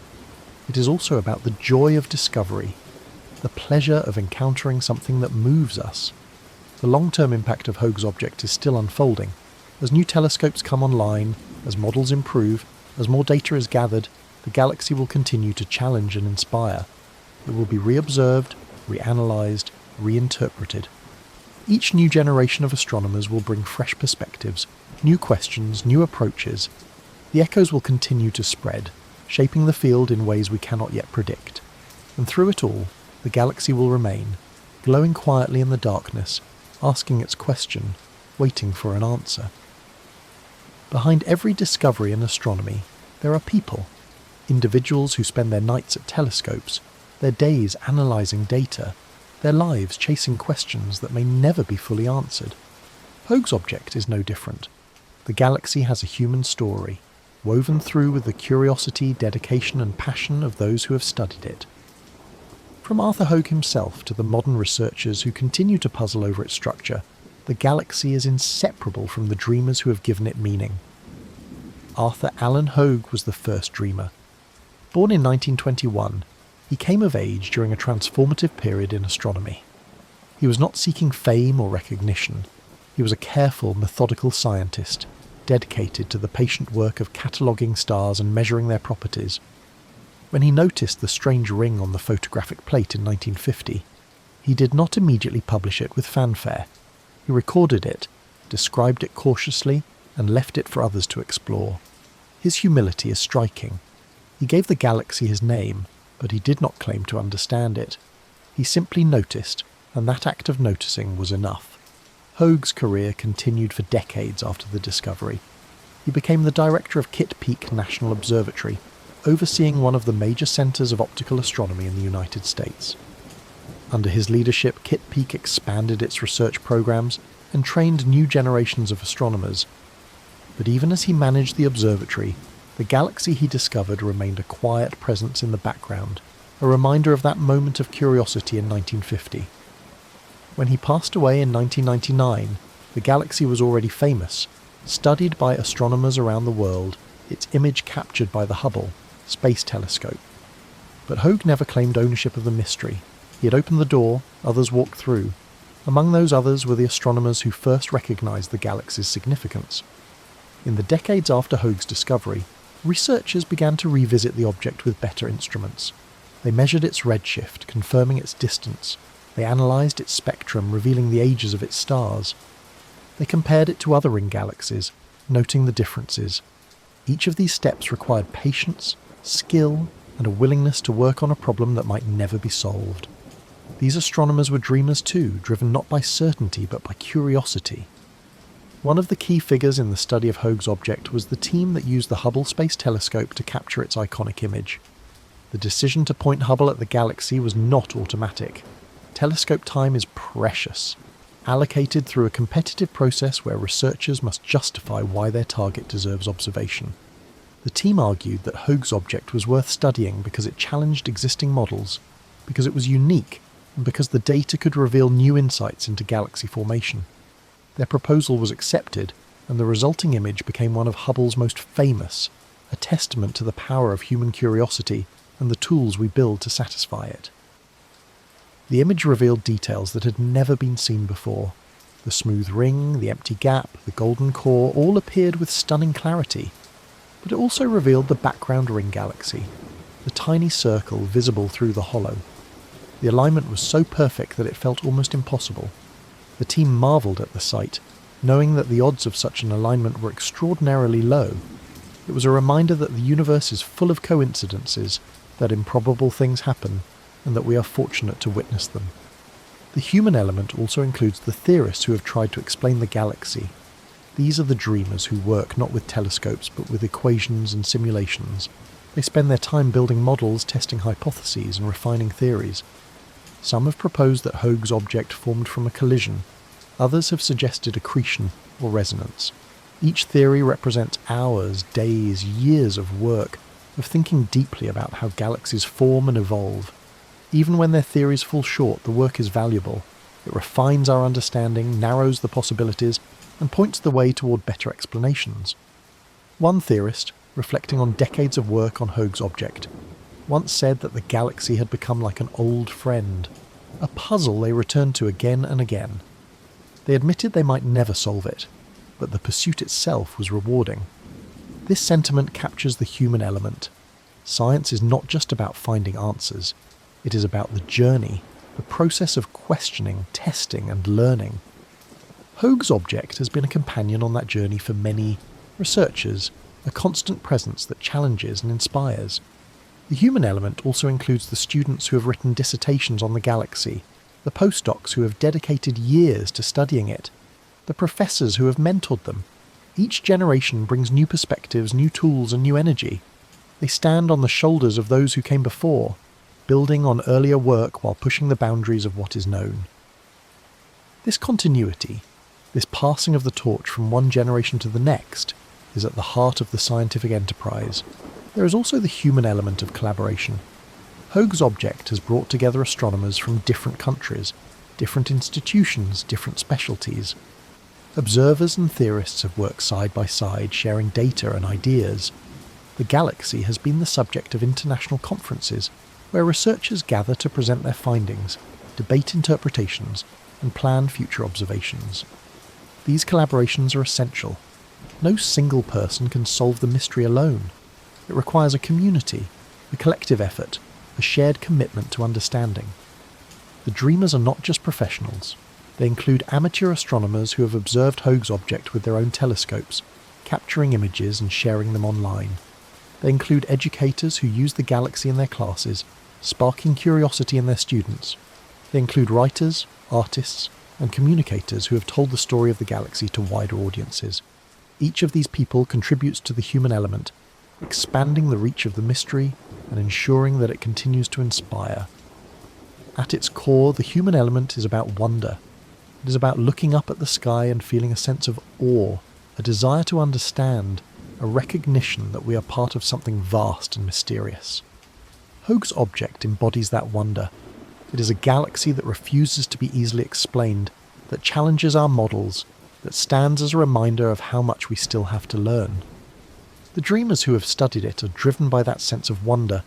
It is also about the joy of discovery, the pleasure of encountering something that moves us. The long-term impact of Hoag's object is still unfolding. As new telescopes come online, as models improve, as more data is gathered, the galaxy will continue to challenge and inspire. It will be reobserved, reanalyzed, reinterpreted. Each new generation of astronomers will bring fresh perspectives, new questions, new approaches. The echoes will continue to spread, shaping the field in ways we cannot yet predict. And through it all, the galaxy will remain, glowing quietly in the darkness, asking its question, waiting for an answer. Behind every discovery in astronomy, there are people. Individuals who spend their nights at telescopes, their days analysing data, their lives chasing questions that may never be fully answered. Hoag's object is no different. The galaxy has a human story, woven through with the curiosity, dedication and passion of those who have studied it. From Arthur Hoag himself to the modern researchers who continue to puzzle over its structure, the galaxy is inseparable from the dreamers who have given it meaning. Arthur Allen Hoag was the first dreamer. Born in 1921, he came of age during a transformative period in astronomy. He was not seeking fame or recognition. He was a careful, methodical scientist, dedicated to the patient work of cataloguing stars and measuring their properties. When he noticed the strange ring on the photographic plate in 1950, he did not immediately publish it with fanfare. He recorded it, described it cautiously, and left it for others to explore. His humility is striking. He gave the galaxy his name, but he did not claim to understand it. He simply noticed, and that act of noticing was enough. Hoag's career continued for decades after the discovery. He became the director of Kitt Peak National Observatory, overseeing one of the major centres of optical astronomy in the United States. Under his leadership, Kitt Peak expanded its research programs and trained new generations of astronomers. But even as he managed the observatory, the galaxy he discovered remained a quiet presence in the background, a reminder of that moment of curiosity in 1950. When he passed away in 1999, the galaxy was already famous, studied by astronomers around the world, its image captured by the Hubble space telescope. But Hoag never claimed ownership of the mystery. He had opened the door, others walked through. Among those others were the astronomers who first recognized the galaxy's significance. In the decades after Hoag's discovery, researchers began to revisit the object with better instruments. They measured its redshift, confirming its distance. They analysed its spectrum, revealing the ages of its stars. They compared it to other ring galaxies, noting the differences. Each of these steps required patience, skill, and a willingness to work on a problem that might never be solved. These astronomers were dreamers too, driven not by certainty but by curiosity. One of the key figures in the study of Hoag's object was the team that used the Hubble Space Telescope to capture its iconic image. The decision to point Hubble at the galaxy was not automatic. Telescope time is precious, allocated through a competitive process where researchers must justify why their target deserves observation. The team argued that Hoag's object was worth studying because it challenged existing models, because it was unique, and because the data could reveal new insights into galaxy formation. Their proposal was accepted, and the resulting image became one of Hubble's most famous, a testament to the power of human curiosity and the tools we build to satisfy it. The image revealed details that had never been seen before. The smooth ring, the empty gap, the golden core all appeared with stunning clarity. But it also revealed the background ring galaxy, the tiny circle visible through the hollow. The alignment was so perfect that it felt almost impossible. The team marvelled at the sight, knowing that the odds of such an alignment were extraordinarily low. It was a reminder that the universe is full of coincidences, that improbable things happen, and that we are fortunate to witness them. The human element also includes the theorists who have tried to explain the galaxy. These are the dreamers who work not with telescopes but with equations and simulations. They spend their time building models, testing hypotheses, and refining theories. Some have proposed that Hoag's object formed from a collision. Others have suggested accretion or resonance. Each theory represents hours, days, years of work, of thinking deeply about how galaxies form and evolve. Even when their theories fall short, the work is valuable. It refines our understanding, narrows the possibilities, and points the way toward better explanations. One theorist, reflecting on decades of work on Hoag's object, once said that the galaxy had become like an old friend, a puzzle they returned to again and again. They admitted they might never solve it, but the pursuit itself was rewarding. This sentiment captures the human element. Science is not just about finding answers. It is about the journey, the process of questioning, testing, and learning. Hoag's object has been a companion on that journey for many researchers, a constant presence that challenges and inspires. The human element also includes the students who have written dissertations on the galaxy, the postdocs who have dedicated years to studying it, the professors who have mentored them. Each generation brings new perspectives, new tools, and new energy. They stand on the shoulders of those who came before, building on earlier work while pushing the boundaries of what is known. This continuity, this passing of the torch from one generation to the next, is at the heart of the scientific enterprise. There is also the human element of collaboration. Hoag's object has brought together astronomers from different countries, different institutions, different specialties. Observers and theorists have worked side by side, sharing data and ideas. The galaxy has been the subject of international conferences, where researchers gather to present their findings, debate interpretations, and plan future observations. These collaborations are essential. No single person can solve the mystery alone. It requires a community, a collective effort, a shared commitment to understanding. The dreamers are not just professionals. They include amateur astronomers who have observed Hoag's object with their own telescopes, capturing images and sharing them online. They include educators who use the galaxy in their classes, sparking curiosity in their students. They include writers, artists, and communicators who have told the story of the galaxy to wider audiences. Each of these people contributes to the human element, expanding the reach of the mystery and ensuring that it continues to inspire. At its core, the human element is about wonder. It is about looking up at the sky and feeling a sense of awe, a desire to understand, a recognition that we are part of something vast and mysterious. Hoag's object embodies that wonder. It is a galaxy that refuses to be easily explained, that challenges our models, that stands as a reminder of how much we still have to learn. The dreamers who have studied it are driven by that sense of wonder,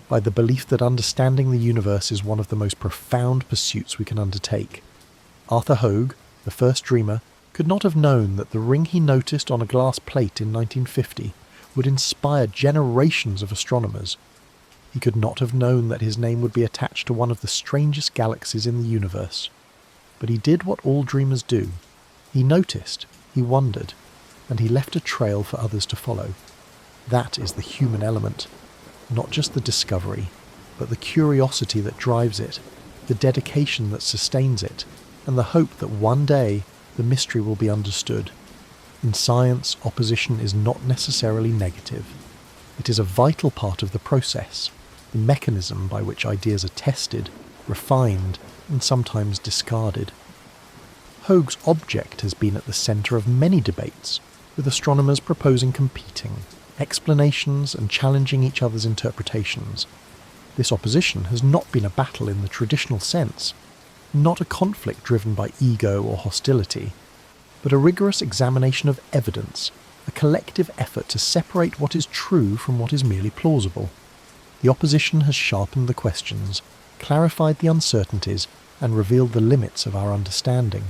by the belief that understanding the universe is one of the most profound pursuits we can undertake. Arthur Hoag, the first dreamer, could not have known that the ring he noticed on a glass plate in 1950 would inspire generations of astronomers. He could not have known that his name would be attached to one of the strangest galaxies in the universe. But he did what all dreamers do. He noticed, he wondered, and he left a trail for others to follow. That is the human element. Not just the discovery, but the curiosity that drives it, the dedication that sustains it, and the hope that one day the mystery will be understood. In science, opposition is not necessarily negative. It is a vital part of the process, the mechanism by which ideas are tested, refined, and sometimes discarded. Hoag's object has been at the centre of many debates, with astronomers proposing competing explanations and challenging each other's interpretations. This opposition has not been a battle in the traditional sense, not a conflict driven by ego or hostility, but a rigorous examination of evidence, a collective effort to separate what is true from what is merely plausible. The opposition has sharpened the questions, clarified the uncertainties, and revealed the limits of our understanding.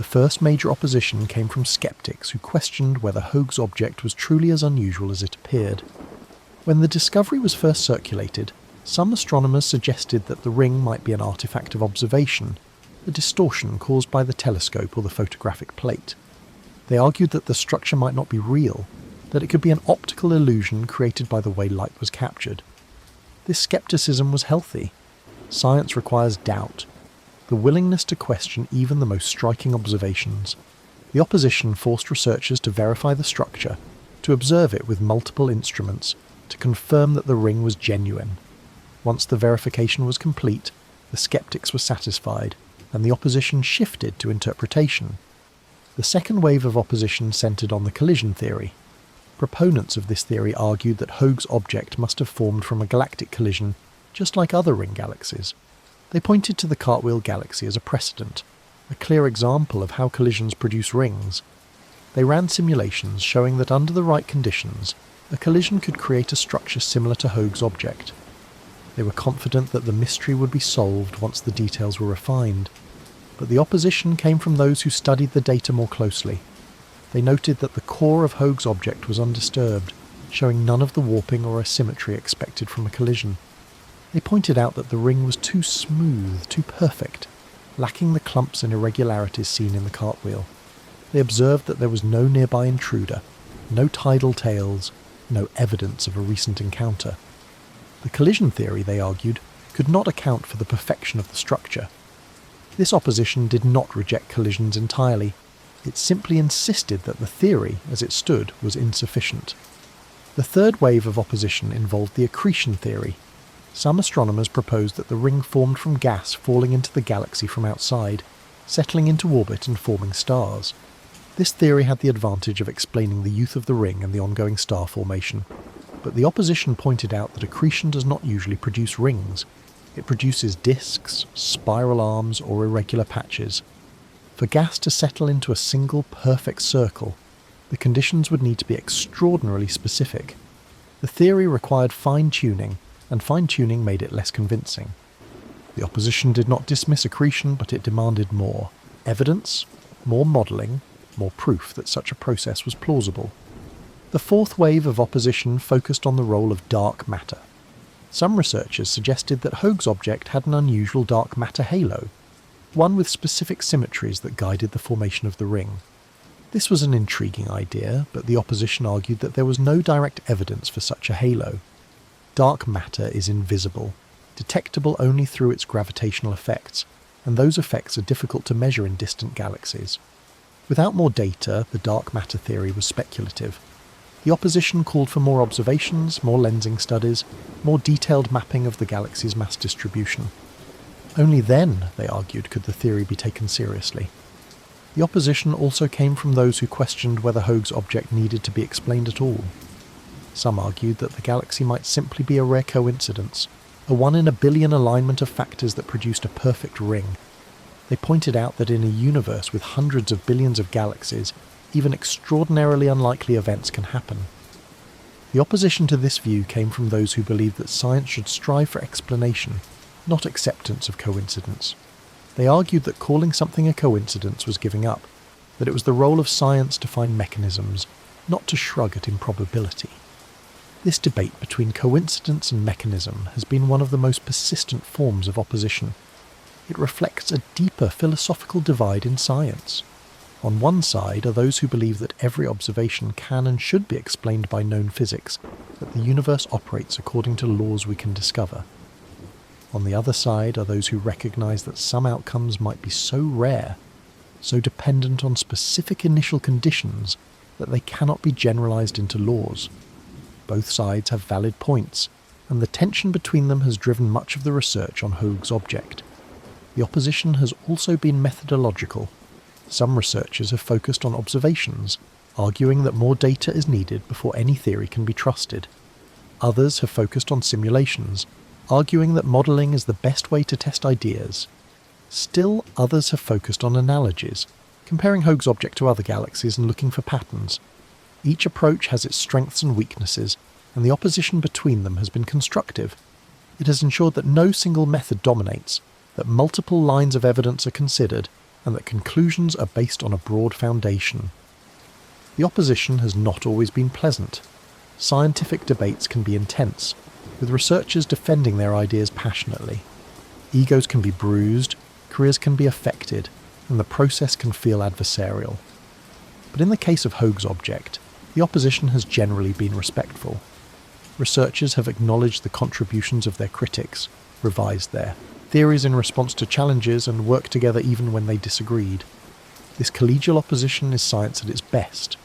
The first major opposition came from skeptics who questioned whether Hoag's object was truly as unusual as it appeared. When the discovery was first circulated, some astronomers suggested that the ring might be an artifact of observation, a distortion caused by the telescope or the photographic plate. They argued that the structure might not be real, that it could be an optical illusion created by the way light was captured. This skepticism was healthy. Science requires doubt, the willingness to question even the most striking observations. The opposition forced researchers to verify the structure, to observe it with multiple instruments, to confirm that the ring was genuine. Once the verification was complete, the skeptics were satisfied, and the opposition shifted to interpretation. The second wave of opposition centred on the collision theory. Proponents of this theory argued that Hoag's object must have formed from a galactic collision, just like other ring galaxies. They pointed to the Cartwheel Galaxy as a precedent, a clear example of how collisions produce rings. They ran simulations showing that under the right conditions, a collision could create a structure similar to Hoag's object. They were confident that the mystery would be solved once the details were refined, but the opposition came from those who studied the data more closely. They noted that the core of Hoag's object was undisturbed, showing none of the warping or asymmetry expected from a collision. They pointed out that the ring was too smooth, too perfect, lacking the clumps and irregularities seen in the Cartwheel. They observed that there was no nearby intruder, no tidal tails, no evidence of a recent encounter. The collision theory, they argued, could not account for the perfection of the structure. This opposition did not reject collisions entirely. It simply insisted that the theory, as it stood, was insufficient. The third wave of opposition involved the accretion theory. Some astronomers proposed that the ring formed from gas falling into the galaxy from outside, settling into orbit and forming stars. This theory had the advantage of explaining the youth of the ring and the ongoing star formation, but the opposition pointed out that accretion does not usually produce rings. It produces disks, spiral arms, or irregular patches. For gas to settle into a single perfect circle, the conditions would need to be extraordinarily specific. The theory required fine-tuning, and fine-tuning made it less convincing. The opposition did not dismiss accretion, but it demanded more evidence, more modelling, more proof that such a process was plausible. The fourth wave of opposition focused on the role of dark matter. Some researchers suggested that Hoag's object had an unusual dark matter halo, one with specific symmetries that guided the formation of the ring. This was an intriguing idea, but the opposition argued that there was no direct evidence for such a halo. Dark matter is invisible, detectable only through its gravitational effects, and those effects are difficult to measure in distant galaxies. Without more data, the dark matter theory was speculative. The opposition called for more observations, more lensing studies, more detailed mapping of the galaxy's mass distribution. Only then, they argued, could the theory be taken seriously. The opposition also came from those who questioned whether Hoag's object needed to be explained at all. Some argued that the galaxy might simply be a rare coincidence, a 1 in a billion alignment of factors that produced a perfect ring. They pointed out that in a universe with hundreds of billions of galaxies, even extraordinarily unlikely events can happen. The opposition to this view came from those who believed that science should strive for explanation, not acceptance of coincidence. They argued that calling something a coincidence was giving up, that it was the role of science to find mechanisms, not to shrug at improbability. This debate between coincidence and mechanism has been one of the most persistent forms of opposition. It reflects a deeper philosophical divide in science. On one side are those who believe that every observation can and should be explained by known physics, that the universe operates according to laws we can discover. On the other side are those who recognise that some outcomes might be so rare, so dependent on specific initial conditions, that they cannot be generalised into laws. Both sides have valid points, and the tension between them has driven much of the research on Hoag's object. The opposition has also been methodological. Some researchers have focused on observations, arguing that more data is needed before any theory can be trusted. Others have focused on simulations, arguing that modelling is the best way to test ideas. Still, others have focused on analogies, comparing Hoag's object to other galaxies and looking for patterns. Each approach has its strengths and weaknesses, and the opposition between them has been constructive. It has ensured that no single method dominates, that multiple lines of evidence are considered, and that conclusions are based on a broad foundation. The opposition has not always been pleasant. Scientific debates can be intense, with researchers defending their ideas passionately. Egos can be bruised, careers can be affected, and the process can feel adversarial. But in the case of Hoag's object, the opposition has generally been respectful. Researchers have acknowledged the contributions of their critics, revised their theories in response to challenges, and worked together even when they disagreed. This collegial opposition is science at its best,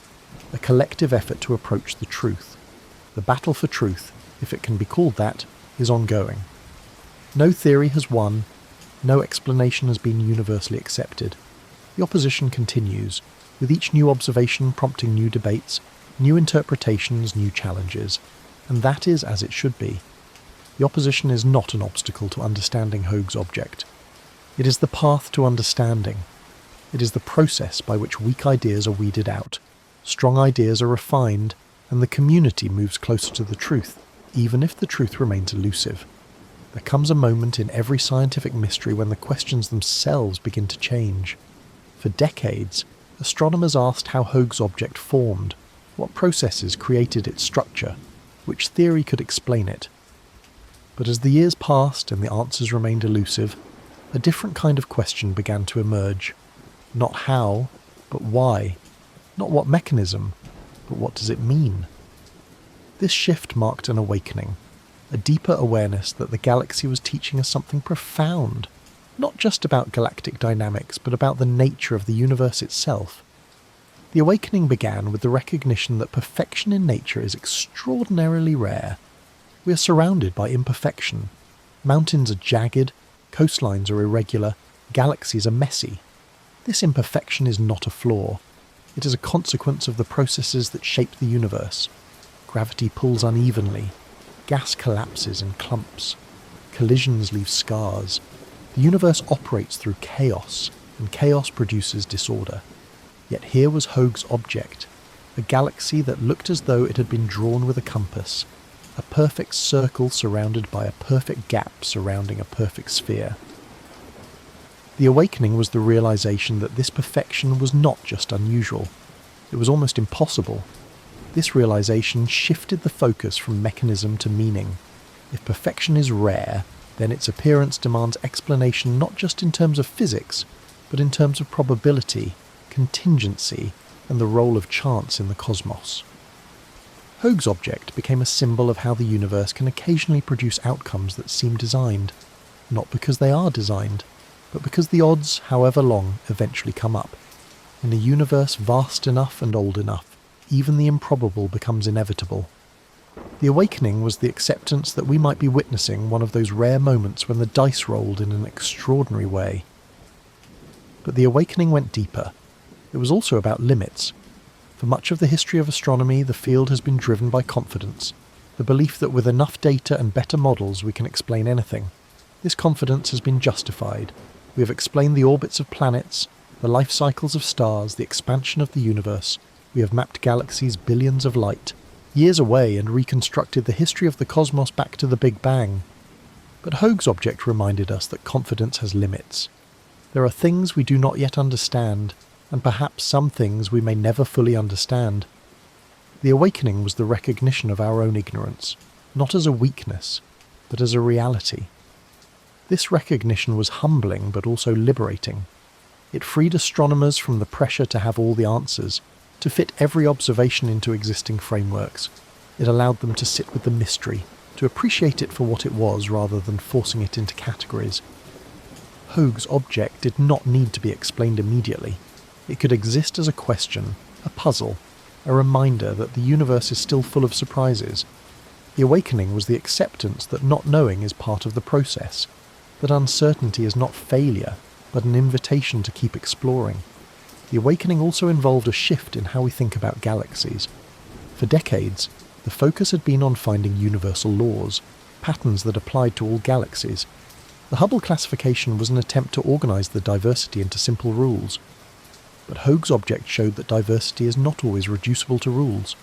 a collective effort to approach the truth. The battle for truth if it can be called that, is ongoing. No theory has won, no explanation has been universally accepted. The opposition continues, with each new observation prompting new debates, new interpretations, new challenges. And that is as it should be. The opposition is not an obstacle to understanding Hoag's object. It is the path to understanding. It is the process by which weak ideas are weeded out, strong ideas are refined, and the community moves closer to the truth, even if the truth remains elusive. There comes a moment in every scientific mystery when the questions themselves begin to change. For decades, astronomers asked how Hoag's object formed, what processes created its structure, which theory could explain it. But as the years passed and the answers remained elusive, a different kind of question began to emerge. Not how, but why. Not what mechanism, but what does it mean? This shift marked an awakening, a deeper awareness that the galaxy was teaching us something profound, not just about galactic dynamics, but about the nature of the universe itself. The awakening began with the recognition that perfection in nature is extraordinarily rare. We are surrounded by imperfection. Mountains are jagged, coastlines are irregular, galaxies are messy. This imperfection is not a flaw. It is a consequence of the processes that shape the universe. Gravity pulls unevenly. Gas collapses in clumps. Collisions leave scars. The universe operates through chaos, and chaos produces disorder. Yet here was Hoag's object, a galaxy that looked as though it had been drawn with a compass, a perfect circle surrounded by a perfect gap surrounding a perfect sphere. The awakening was the realization that this perfection was not just unusual, it was almost impossible. This realization shifted the focus from mechanism to meaning. If perfection is rare, then its appearance demands explanation not just in terms of physics, but in terms of probability, contingency, and the role of chance in the cosmos. Hoag's object became a symbol of how the universe can occasionally produce outcomes that seem designed, not because they are designed, but because the odds, however long, eventually come up. In a universe vast enough and old enough, even the improbable becomes inevitable. The awakening was the acceptance that we might be witnessing one of those rare moments when the dice rolled in an extraordinary way. But the awakening went deeper. It was also about limits. For much of the history of astronomy, the field has been driven by confidence, the belief that with enough data and better models we can explain anything. This confidence has been justified. We have explained the orbits of planets, the life cycles of stars, the expansion of the universe. We have mapped galaxies billions of light years away and reconstructed the history of the cosmos back to the Big Bang. But Hoag's object reminded us that confidence has limits. There are things we do not yet understand, and perhaps some things we may never fully understand. The awakening was the recognition of our own ignorance, not as a weakness, but as a reality. This recognition was humbling but also liberating. It freed astronomers from the pressure to have all the answers, to fit every observation into existing frameworks. It allowed them to sit with the mystery, to appreciate it for what it was rather than forcing it into categories. Hoag's object did not need to be explained immediately. It could exist as a question, a puzzle, a reminder that the universe is still full of surprises. The awakening was the acceptance that not knowing is part of the process, that uncertainty is not failure, but an invitation to keep exploring. The awakening also involved a shift in how we think about galaxies. For decades, the focus had been on finding universal laws, patterns that applied to all galaxies. The Hubble classification was an attempt to organize the diversity into simple rules. But Hoag's object showed that diversity is not always reducible to rules.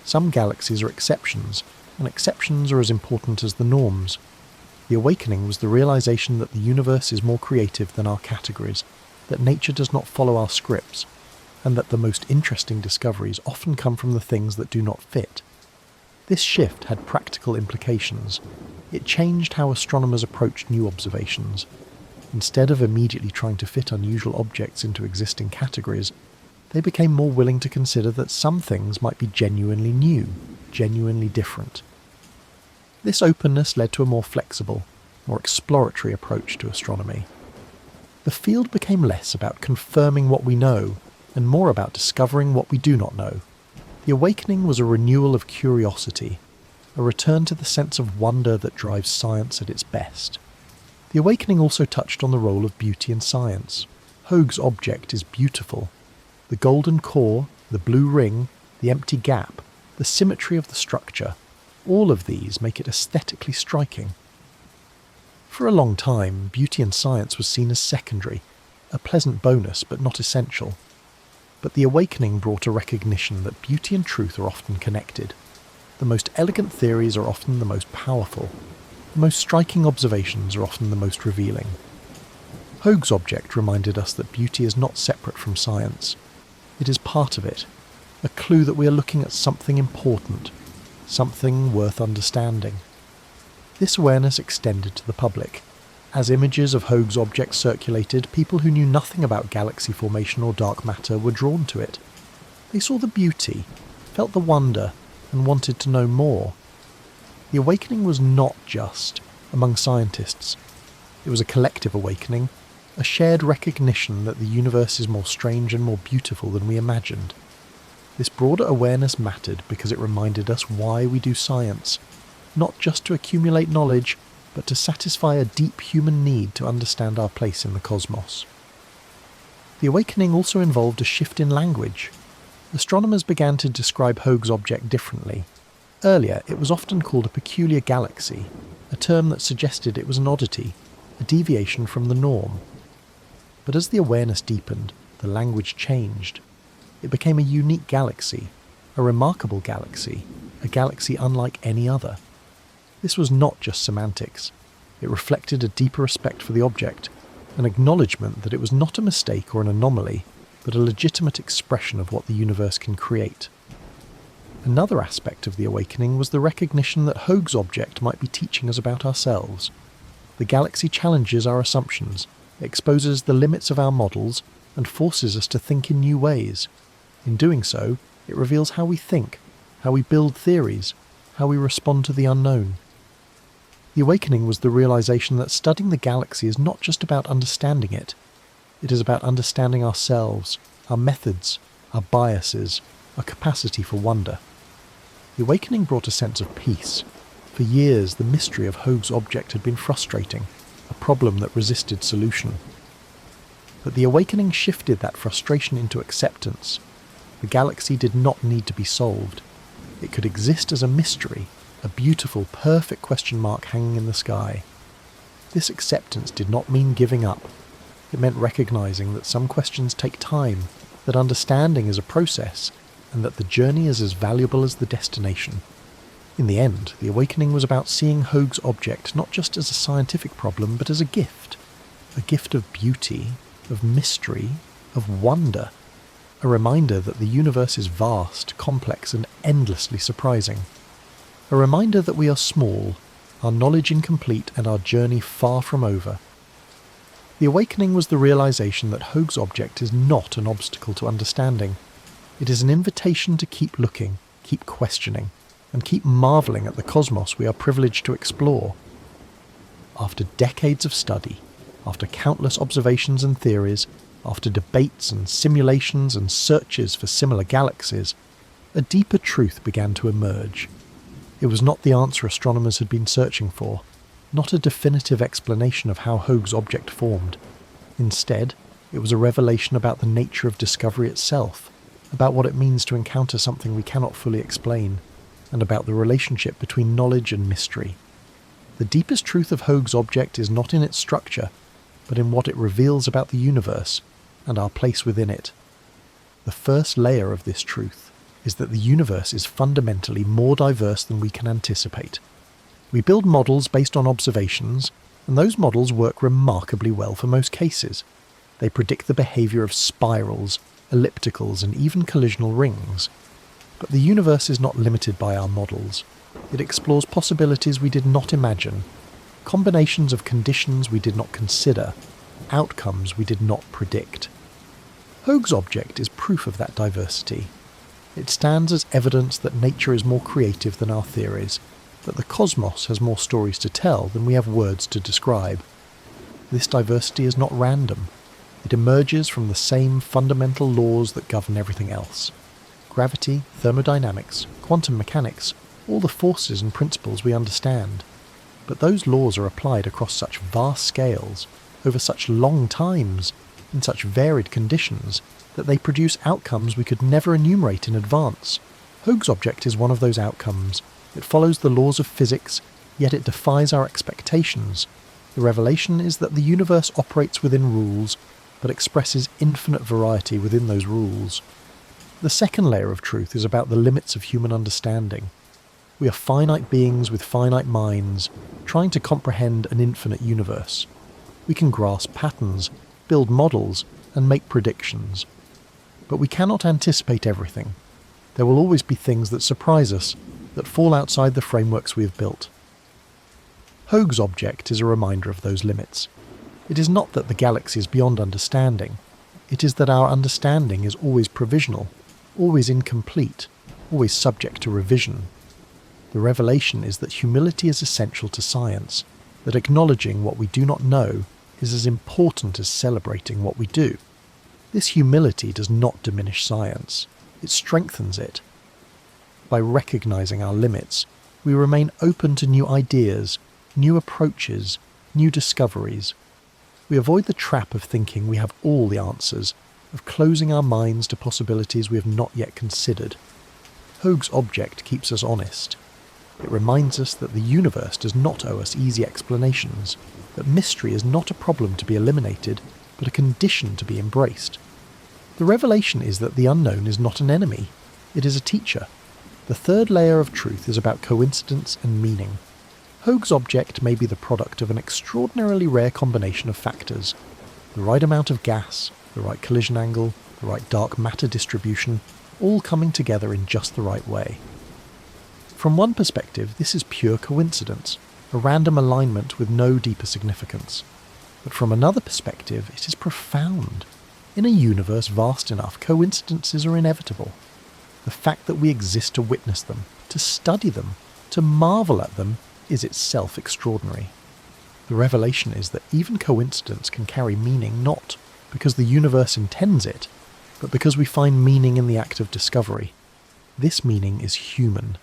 Some galaxies are exceptions, and exceptions are as important as the norms. The awakening was the realization that the universe is more creative than our categories, that nature does not follow our scripts, and that the most interesting discoveries often come from the things that do not fit. This shift had practical implications. It changed how astronomers approached new observations. Instead of immediately trying to fit unusual objects into existing categories, they became more willing to consider that some things might be genuinely new, genuinely different. This openness led to a more flexible, more exploratory approach to astronomy. The field became less about confirming what we know, and more about discovering what we do not know. The awakening was a renewal of curiosity. a return to the sense of wonder that drives science at its best. The awakening also touched on the role of beauty in science. Hoag's object is beautiful. The golden core, the blue ring, the empty gap, the symmetry of the structure, all of these make it aesthetically striking. For a long time, beauty in science was seen as secondary, a pleasant bonus but not essential. But the awakening brought a recognition that beauty and truth are often connected. The most elegant theories are often the most powerful. The most striking observations are often the most revealing. Hoag's object reminded us that beauty is not separate from science. It is part of it, a clue that we are looking at something important, something worth understanding. This awareness extended to the public. As images of Hoag's object circulated, people who knew nothing about galaxy formation or dark matter were drawn to it. They saw the beauty, felt the wonder, and wanted to know more. The awakening was not just among scientists. It was a collective awakening, a shared recognition that the universe is more strange and more beautiful than we imagined. This broader awareness mattered because it reminded us why we do science, not just to accumulate knowledge, but to satisfy a deep human need to understand our place in the cosmos. The awakening also involved a shift in language. Astronomers began to describe Hoag's object differently. Earlier, it was often called a peculiar galaxy, a term that suggested it was an oddity, a deviation from the norm. But as the awareness deepened, the language changed. It became a unique galaxy, a remarkable galaxy, a galaxy unlike any other. This was not just semantics. It reflected a deeper respect for the object, an acknowledgement that it was not a mistake or an anomaly, but a legitimate expression of what the universe can create. Another aspect of the awakening was the recognition that Hoag's object might be teaching us about ourselves. The galaxy challenges our assumptions, exposes the limits of our models, and forces us to think in new ways. In doing so, it reveals how we think, how we build theories, how we respond to the unknown. The awakening was the realization that studying the galaxy is not just about understanding it. It is about understanding ourselves, our methods, our biases, our capacity for wonder. The awakening brought a sense of peace. For years, the mystery of Hoag's object had been frustrating, a problem that resisted solution. But the awakening shifted that frustration into acceptance. The galaxy did not need to be solved. It could exist as a mystery, a beautiful, perfect question mark hanging in the sky. This acceptance did not mean giving up. It meant recognizing that some questions take time, that understanding is a process, and that the journey is as valuable as the destination. In the end, the awakening was about seeing Hoag's object not just as a scientific problem, but as a gift of beauty, of mystery, of wonder, a reminder that the universe is vast, complex, and endlessly surprising. A reminder that we are small, our knowledge incomplete, and our journey far from over. The awakening was the realization that Hoag's object is not an obstacle to understanding. It is an invitation to keep looking, keep questioning, and keep marveling at the cosmos we are privileged to explore. After decades of study, after countless observations and theories, after debates and simulations and searches for similar galaxies, a deeper truth began to emerge. It was not the answer astronomers had been searching for, not a definitive explanation of how Hoag's object formed. Instead, it was a revelation about the nature of discovery itself, about what it means to encounter something we cannot fully explain, and about the relationship between knowledge and mystery. The deepest truth of Hoag's object is not in its structure, but in what it reveals about the universe and our place within it. The first layer of this truth is that the universe is fundamentally more diverse than we can anticipate. We build models based on observations, and those models work remarkably well for most cases. They predict the behavior of spirals, ellipticals, and even collisional rings. But the universe is not limited by our models. It explores possibilities we did not imagine, combinations of conditions we did not consider, outcomes we did not predict. Hoag's object is proof of that diversity. It stands as evidence that nature is more creative than our theories, that the cosmos has more stories to tell than we have words to describe. This diversity is not random. It emerges from the same fundamental laws that govern everything else. Gravity, thermodynamics, quantum mechanics, all the forces and principles we understand. But those laws are applied across such vast scales, over such long times, in such varied conditions, that they produce outcomes we could never enumerate in advance. Hoag's object is one of those outcomes. It follows the laws of physics, yet it defies our expectations. The revelation is that the universe operates within rules, but expresses infinite variety within those rules. The second layer of truth is about the limits of human understanding. We are finite beings with finite minds, trying to comprehend an infinite universe. We can grasp patterns, build models, and make predictions. But we cannot anticipate everything. There will always be things that surprise us, that fall outside the frameworks we have built. Hoag's object is a reminder of those limits. It is not that the galaxy is beyond understanding. It is that our understanding is always provisional, always incomplete, always subject to revision. The revelation is that humility is essential to science, that acknowledging what we do not know is as important as celebrating what we do. This humility does not diminish science, it strengthens it. By recognizing our limits, we remain open to new ideas, new approaches, new discoveries. We avoid the trap of thinking we have all the answers, of closing our minds to possibilities we have not yet considered. Hoag's object keeps us honest. It reminds us that the universe does not owe us easy explanations, that mystery is not a problem to be eliminated, but a condition to be embraced. The revelation is that the unknown is not an enemy, it is a teacher. The third layer of truth is about coincidence and meaning. Hoag's object may be the product of an extraordinarily rare combination of factors. The right amount of gas, the right collision angle, the right dark matter distribution, all coming together in just the right way. From one perspective, this is pure coincidence, a random alignment with no deeper significance. But from another perspective, it is profound. In a universe vast enough, coincidences are inevitable. The fact that we exist to witness them, to study them, to marvel at them, is itself extraordinary. The revelation is that even coincidence can carry meaning not because the universe intends it, but because we find meaning in the act of discovery. This meaning is human.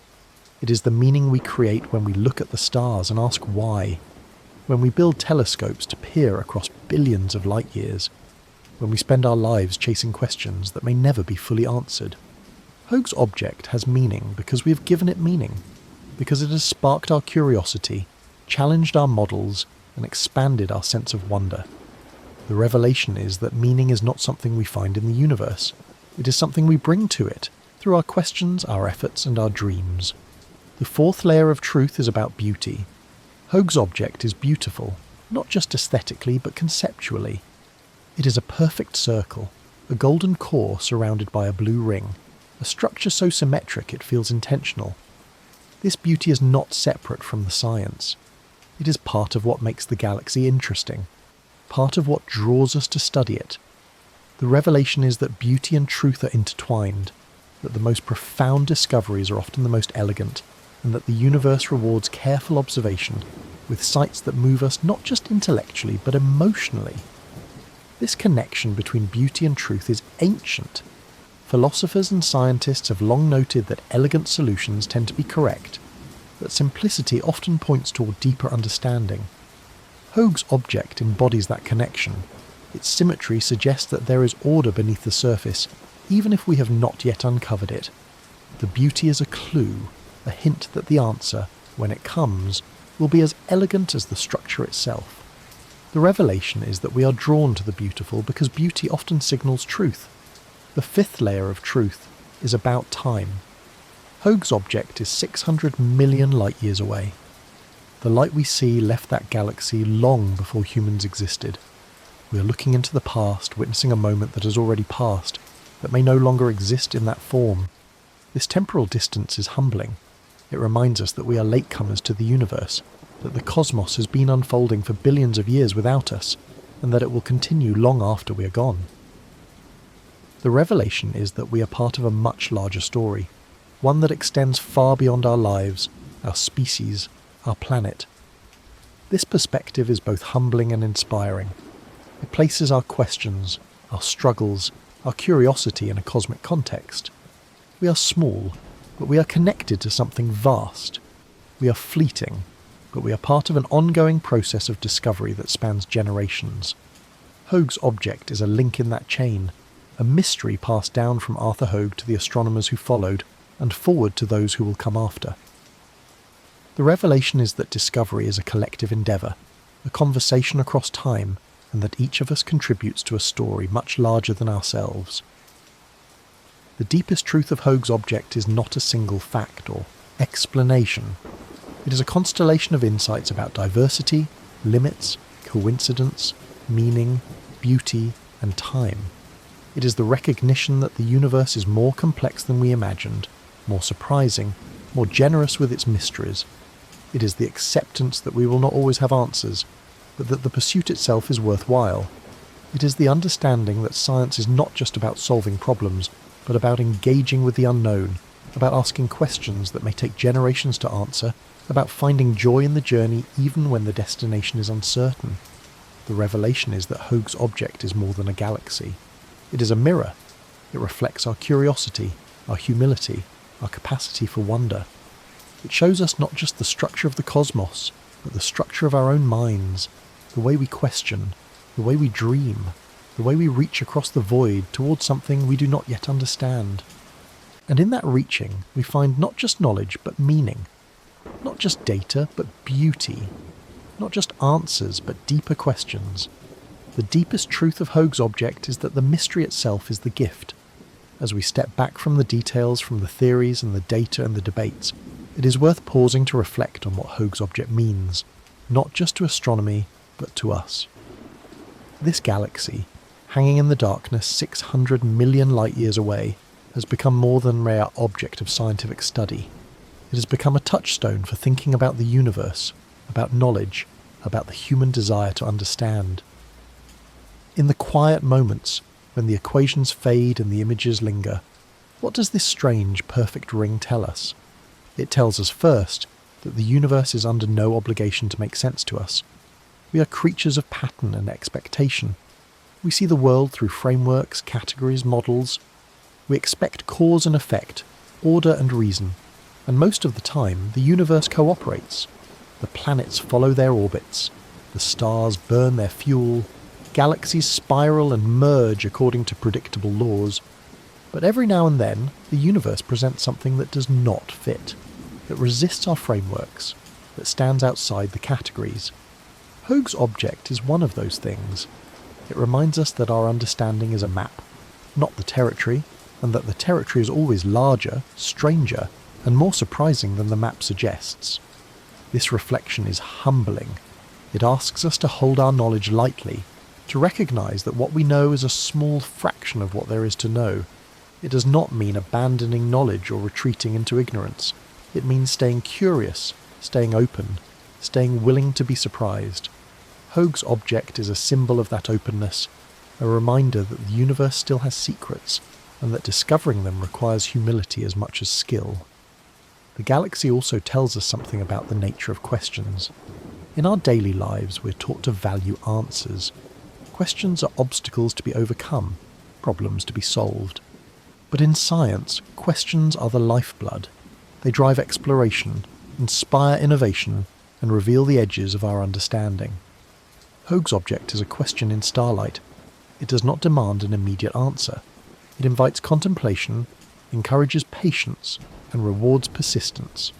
It is the meaning we create when we look at the stars and ask why, when we build telescopes to peer across billions of light years, when we spend our lives chasing questions that may never be fully answered. Hoag's object has meaning because we have given it meaning, because it has sparked our curiosity, challenged our models, and expanded our sense of wonder. The revelation is that meaning is not something we find in the universe. It is something we bring to it, through our questions, our efforts, and our dreams. The fourth layer of truth is about beauty. Hoag's object is beautiful, not just aesthetically, but conceptually. It is a perfect circle, a golden core surrounded by a blue ring, a structure so symmetric it feels intentional. This beauty is not separate from the science. It is part of what makes the galaxy interesting, part of what draws us to study it. The revelation is that beauty and truth are intertwined, that the most profound discoveries are often the most elegant, and that the universe rewards careful observation with sights that move us not just intellectually but emotionally. This connection between beauty and truth is ancient. Philosophers and scientists have long noted that elegant solutions tend to be correct, that simplicity often points toward deeper understanding. Hoag's object embodies that connection. Its symmetry suggests that there is order beneath the surface, even if we have not yet uncovered it. The beauty is a clue, a hint that the answer, when it comes, will be as elegant as the structure itself. The revelation is that we are drawn to the beautiful because beauty often signals truth. The fifth layer of truth is about time. Hoag's object is 600 million light-years away. The light we see left that galaxy long before humans existed. We are looking into the past, witnessing a moment that has already passed, that may no longer exist in that form. This temporal distance is humbling. It reminds us that we are latecomers to the universe, that the cosmos has been unfolding for billions of years without us, and that it will continue long after we are gone. The revelation is that we are part of a much larger story, one that extends far beyond our lives, our species, our planet. This perspective is both humbling and inspiring. It places our questions, our struggles, our curiosity in a cosmic context. We are small, but we are connected to something vast. We are fleeting, but we are part of an ongoing process of discovery that spans generations. Hoag's object is a link in that chain, a mystery passed down from Arthur Hoag to the astronomers who followed, and forward to those who will come after. The revelation is that discovery is a collective endeavour, a conversation across time, and that each of us contributes to a story much larger than ourselves. The deepest truth of Hoag's object is not a single fact or explanation. It is a constellation of insights about diversity, limits, coincidence, meaning, beauty, and time. It is the recognition that the universe is more complex than we imagined, more surprising, more generous with its mysteries. It is the acceptance that we will not always have answers, but that the pursuit itself is worthwhile. It is the understanding that science is not just about solving problems, but about engaging with the unknown, about asking questions that may take generations to answer, about finding joy in the journey even when the destination is uncertain. The revelation is that Hoag's object is more than a galaxy. It is a mirror. It reflects our curiosity, our humility, our capacity for wonder. It shows us not just the structure of the cosmos, but the structure of our own minds, the way we question, the way we dream, the way we reach across the void towards something we do not yet understand. And in that reaching, we find not just knowledge, but meaning. Not just data, but beauty. Not just answers, but deeper questions. The deepest truth of Hoag's object is that the mystery itself is the gift. As we step back from the details, from the theories and the data and the debates, it is worth pausing to reflect on what Hoag's object means, not just to astronomy, but to us. This galaxy, hanging in the darkness 600 million light-years away, has become more than a mere object of scientific study. It has become a touchstone for thinking about the universe, about knowledge, about the human desire to understand. In the quiet moments, when the equations fade and the images linger, what does this strange, perfect ring tell us? It tells us first that the universe is under no obligation to make sense to us. We are creatures of pattern and expectation. We see the world through frameworks, categories, models. We expect cause and effect, order and reason, and most of the time the universe cooperates. The planets follow their orbits, the stars burn their fuel, galaxies spiral and merge according to predictable laws. But every now and then, the universe presents something that does not fit, that resists our frameworks, that stands outside the categories. Hoag's object is one of those things. It reminds us that our understanding is a map, not the territory, and that the territory is always larger, stranger, and more surprising than the map suggests. This reflection is humbling. It asks us to hold our knowledge lightly, to recognise that what we know is a small fraction of what there is to know. It does not mean abandoning knowledge or retreating into ignorance. It means staying curious, staying open, staying willing to be surprised. Hoag's object is a symbol of that openness, a reminder that the universe still has secrets, and that discovering them requires humility as much as skill. The galaxy also tells us something about the nature of questions. In our daily lives, we're taught to value answers. Questions are obstacles to be overcome, problems to be solved. But in science, questions are the lifeblood. They drive exploration, inspire innovation, and reveal the edges of our understanding. Hoag's object is a question in starlight. It does not demand an immediate answer. It invites contemplation, encourages patience, and rewards persistence.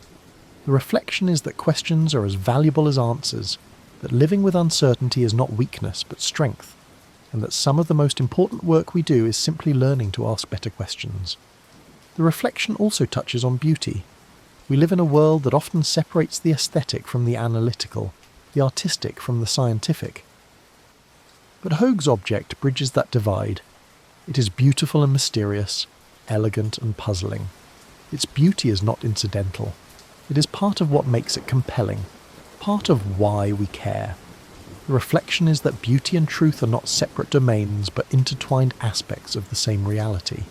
The reflection is that questions are as valuable as answers, that living with uncertainty is not weakness but strength, and that some of the most important work we do is simply learning to ask better questions. The reflection also touches on beauty. We live in a world that often separates the aesthetic from the analytical, the artistic from the scientific. But Hoag's object bridges that divide. It is beautiful and mysterious, elegant and puzzling. Its beauty is not incidental. It is part of what makes it compelling, part of why we care. The reflection is that beauty and truth are not separate domains but intertwined aspects of the same reality.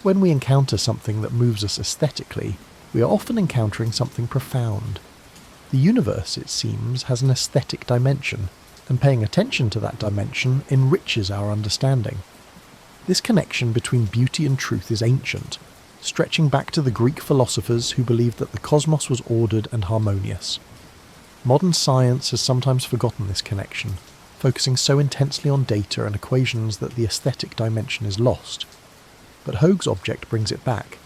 When we encounter something that moves us aesthetically, we are often encountering something profound. The universe, it seems, has an aesthetic dimension, and paying attention to that dimension enriches our understanding. This connection between beauty and truth is ancient, stretching back to the Greek philosophers who believed that the cosmos was ordered and harmonious. Modern science has sometimes forgotten this connection, focusing so intensely on data and equations that the aesthetic dimension is lost. But Hoag's object brings it back.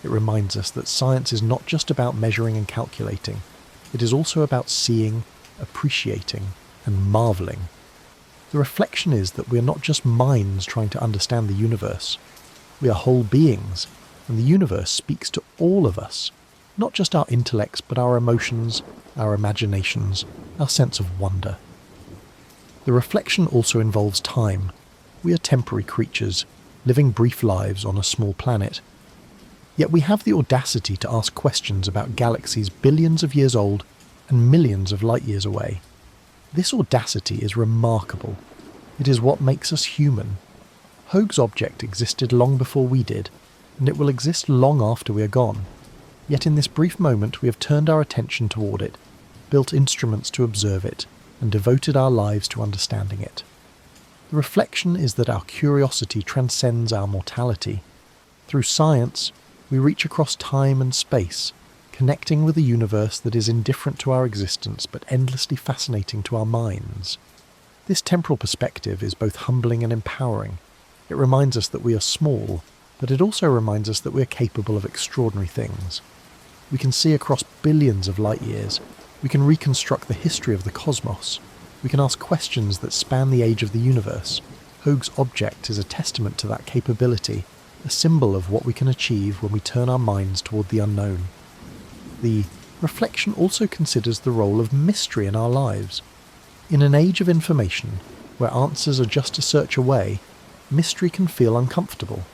It reminds us that science is not just about measuring and calculating, it is also about seeing, appreciating, and marvelling. The reflection is that we are not just minds trying to understand the universe. We are whole beings, and the universe speaks to all of us, not just our intellects, but our emotions, our imaginations, our sense of wonder. The reflection also involves time. We are temporary creatures, living brief lives on a small planet. Yet we have the audacity to ask questions about galaxies billions of years old and millions of light years away. This audacity is remarkable. It is what makes us human. Hoag's object existed long before we did, and it will exist long after we are gone. Yet in this brief moment we have turned our attention toward it, built instruments to observe it, and devoted our lives to understanding it. The reflection is that our curiosity transcends our mortality. Through science, we reach across time and space, connecting with a universe that is indifferent to our existence but endlessly fascinating to our minds. This temporal perspective is both humbling and empowering. It reminds us that we are small, but it also reminds us that we are capable of extraordinary things. We can see across billions of light years. We can reconstruct the history of the cosmos. We can ask questions that span the age of the universe. Hoag's object is a testament to that capability, a symbol of what we can achieve when we turn our minds toward the unknown. The reflection also considers the role of mystery in our lives. In an age of information, where answers are just a search away, mystery can feel uncomfortable.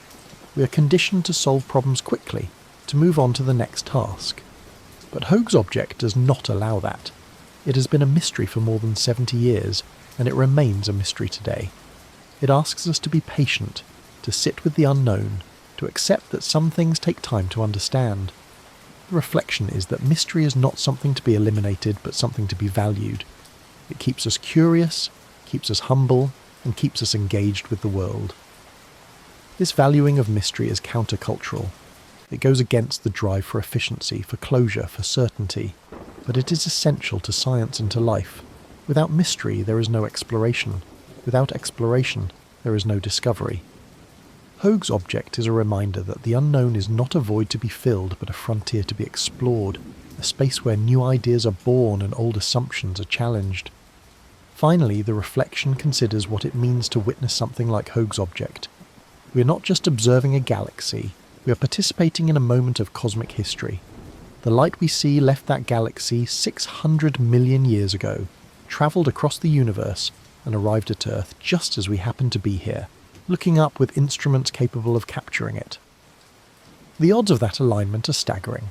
We are conditioned to solve problems quickly, to move on to the next task. But Hoag's object does not allow that. It has been a mystery for more than 70 years, and it remains a mystery today. It asks us to be patient, to sit with the unknown, to accept that some things take time to understand. The reflection is that mystery is not something to be eliminated, but something to be valued. It keeps us curious, keeps us humble, and keeps us engaged with the world. This valuing of mystery is countercultural. It goes against the drive for efficiency, for closure, for certainty, but it is essential to science and to life. Without mystery, there is no exploration. Without exploration, there is no discovery. Hoag's object is a reminder that the unknown is not a void to be filled, but a frontier to be explored, a space where new ideas are born and old assumptions are challenged. Finally, the reflection considers what it means to witness something like Hoag's object. We are not just observing a galaxy, we are participating in a moment of cosmic history. The light we see left that galaxy 600 million years ago, travelled across the universe, and arrived at Earth just as we happen to be here, looking up with instruments capable of capturing it. The odds of that alignment are staggering.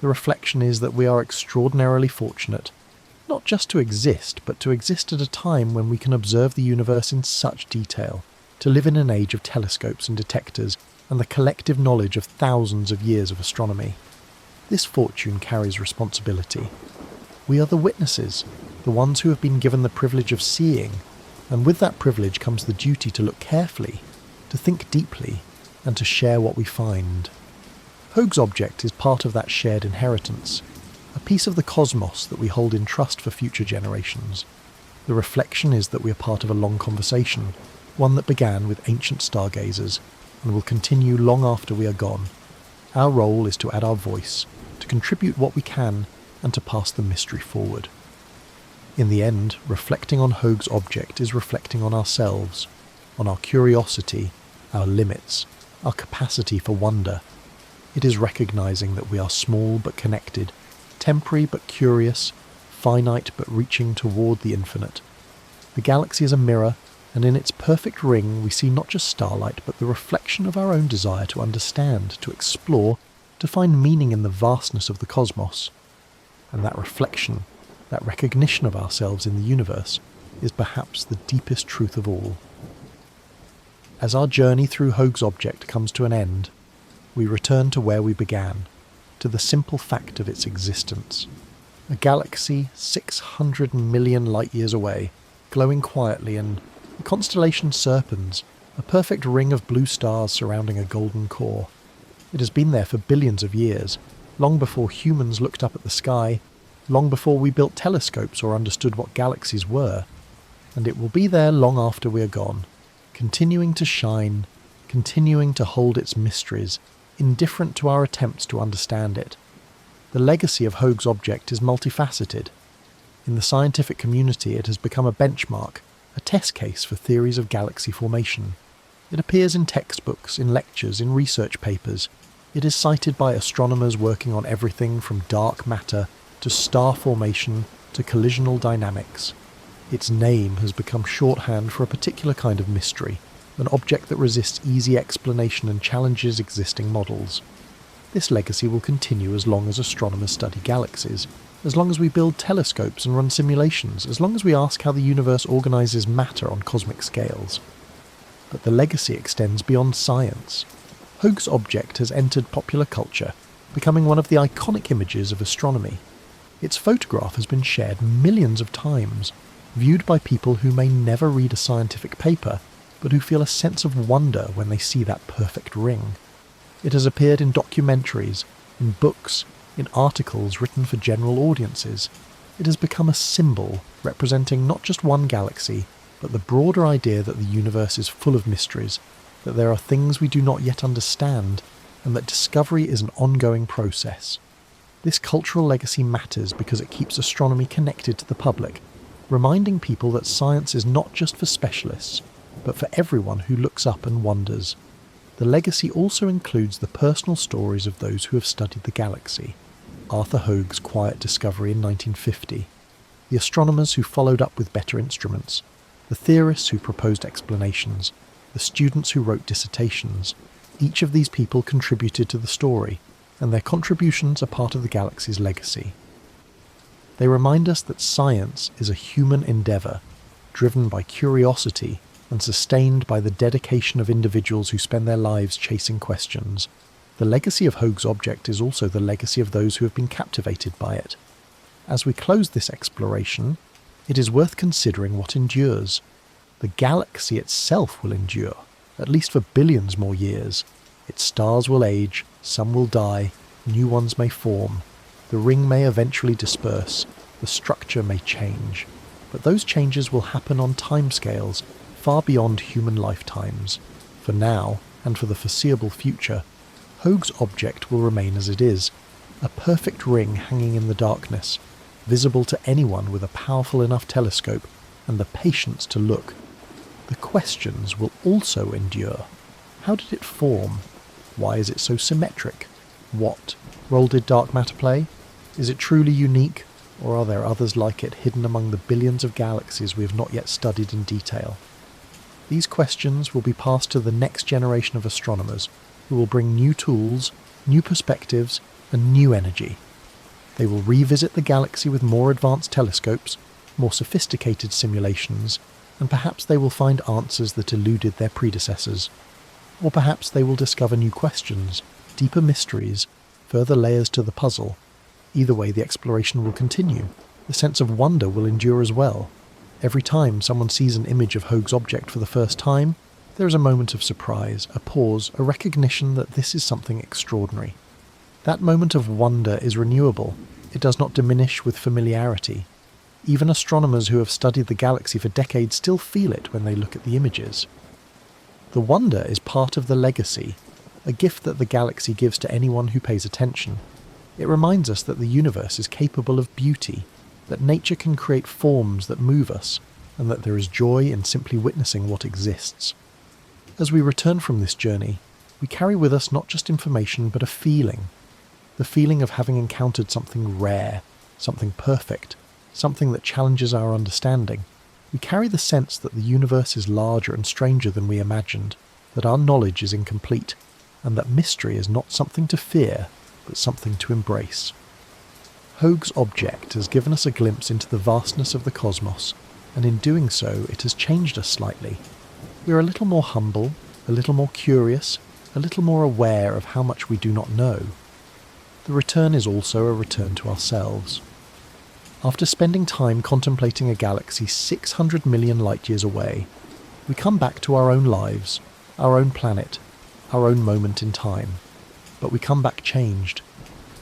The reflection is that we are extraordinarily fortunate, not just to exist, but to exist at a time when we can observe the universe in such detail, to live in an age of telescopes and detectors, and the collective knowledge of thousands of years of astronomy. This fortune carries responsibility. We are the witnesses, the ones who have been given the privilege of seeing, and with that privilege comes the duty to look carefully, to think deeply, and to share what we find. Hoag's object is part of that shared inheritance, a piece of the cosmos that we hold in trust for future generations. The reflection is that we are part of a long conversation, one that began with ancient stargazers, and will continue long after we are gone. Our role is to add our voice, to contribute what we can, and to pass the mystery forward. In the end, reflecting on Hoag's object is reflecting on ourselves, on our curiosity, our limits, our capacity for wonder. It is recognizing that we are small but connected, temporary but curious, finite but reaching toward the infinite. The galaxy is a mirror, and in its perfect ring we see not just starlight, but the reflection of our own desire to understand, to explore, to find meaning in the vastness of the cosmos. And that reflection, that recognition of ourselves in the universe, is perhaps the deepest truth of all. As our journey through Hoag's object comes to an end, we return to where we began, to the simple fact of its existence. A galaxy 600 million light-years away, glowing quietly, and the constellation Serpens, a perfect ring of blue stars surrounding a golden core. It has been there for billions of years, long before humans looked up at the sky, long before we built telescopes or understood what galaxies were, and it will be there long after we are gone, continuing to shine, continuing to hold its mysteries, indifferent to our attempts to understand it. The legacy of Hoag's object is multifaceted. In the scientific community, it has become a benchmark, a test case for theories of galaxy formation. It appears in textbooks, in lectures, in research papers. It is cited by astronomers working on everything from dark matter to star formation to collisional dynamics. Its name has become shorthand for a particular kind of mystery, an object that resists easy explanation and challenges existing models. This legacy will continue as long as astronomers study galaxies, as long as we build telescopes and run simulations, as long as we ask how the universe organises matter on cosmic scales. But the legacy extends beyond science. Hoag's object has entered popular culture, becoming one of the iconic images of astronomy. Its photograph has been shared millions of times, viewed by people who may never read a scientific paper, but who feel a sense of wonder when they see that perfect ring. It has appeared in documentaries, in books, in articles written for general audiences. It has become a symbol representing not just one galaxy, but the broader idea that the universe is full of mysteries, that there are things we do not yet understand, and that discovery is an ongoing process. This cultural legacy matters because it keeps astronomy connected to the public, reminding people that science is not just for specialists, but for everyone who looks up and wonders. The legacy also includes the personal stories of those who have studied the galaxy. Arthur Hoag's quiet discovery in 1950, the astronomers who followed up with better instruments, the theorists who proposed explanations, the students who wrote dissertations. Each of these people contributed to the story, and their contributions are part of the galaxy's legacy. They remind us that science is a human endeavour, driven by curiosity and sustained by the dedication of individuals who spend their lives chasing questions. The legacy of Hoag's object is also the legacy of those who have been captivated by it. As we close this exploration, it is worth considering what endures. The galaxy itself will endure, at least for billions more years. Its stars will age, some will die, new ones may form. The ring may eventually disperse, the structure may change. But those changes will happen on timescales far beyond human lifetimes. For now, and for the foreseeable future, Hoag's object will remain as it is, a perfect ring hanging in the darkness, visible to anyone with a powerful enough telescope and the patience to look. The questions will also endure. How did it form? Why is it so symmetric? What role did dark matter play? Is it truly unique, or are there others like it hidden among the billions of galaxies we have not yet studied in detail? These questions will be passed to the next generation of astronomers, who will bring new tools, new perspectives, and new energy. They will revisit the galaxy with more advanced telescopes, more sophisticated simulations, and perhaps they will find answers that eluded their predecessors. Or perhaps they will discover new questions, deeper mysteries, further layers to the puzzle. Either way, the exploration will continue. The sense of wonder will endure as well. Every time someone sees an image of Hoag's object for the first time, there is a moment of surprise, a pause, a recognition that this is something extraordinary. That moment of wonder is renewable. It does not diminish with familiarity. Even astronomers who have studied the galaxy for decades still feel it when they look at the images. The wonder is part of the legacy, a gift that the galaxy gives to anyone who pays attention. It reminds us that the universe is capable of beauty, that nature can create forms that move us, and that there is joy in simply witnessing what exists. As we return from this journey, we carry with us not just information but a feeling. The feeling of having encountered something rare, something perfect, something that challenges our understanding. We carry the sense that the universe is larger and stranger than we imagined, that our knowledge is incomplete, and that mystery is not something to fear, but something to embrace. Hoag's object has given us a glimpse into the vastness of the cosmos, and in doing so it has changed us slightly. We are a little more humble, a little more curious, a little more aware of how much we do not know. The return is also a return to ourselves. After spending time contemplating a galaxy 600 million light-years away, we come back to our own lives, our own planet, our own moment in time. but we come back changed.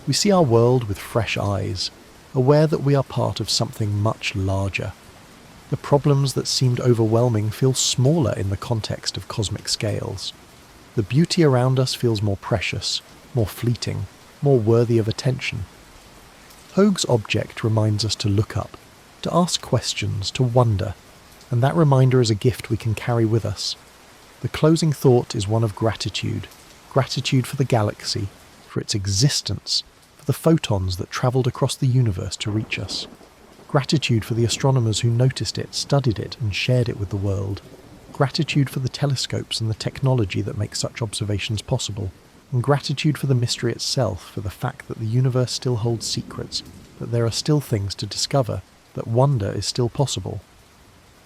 We see our world with fresh eyes, aware that we are part of something much larger. The problems that seemed overwhelming feel smaller in the context of cosmic scales. The beauty around us feels more precious, more fleeting, more worthy of attention. Hoag's object reminds us to look up, to ask questions, to wonder, and that reminder is a gift we can carry with us. The closing thought is one of gratitude. Gratitude for the galaxy, for its existence, for the photons that travelled across the universe to reach us. Gratitude for the astronomers who noticed it, studied it, and shared it with the world. Gratitude for the telescopes and the technology that make such observations possible. And gratitude for the mystery itself, for the fact that the universe still holds secrets, that there are still things to discover, that wonder is still possible.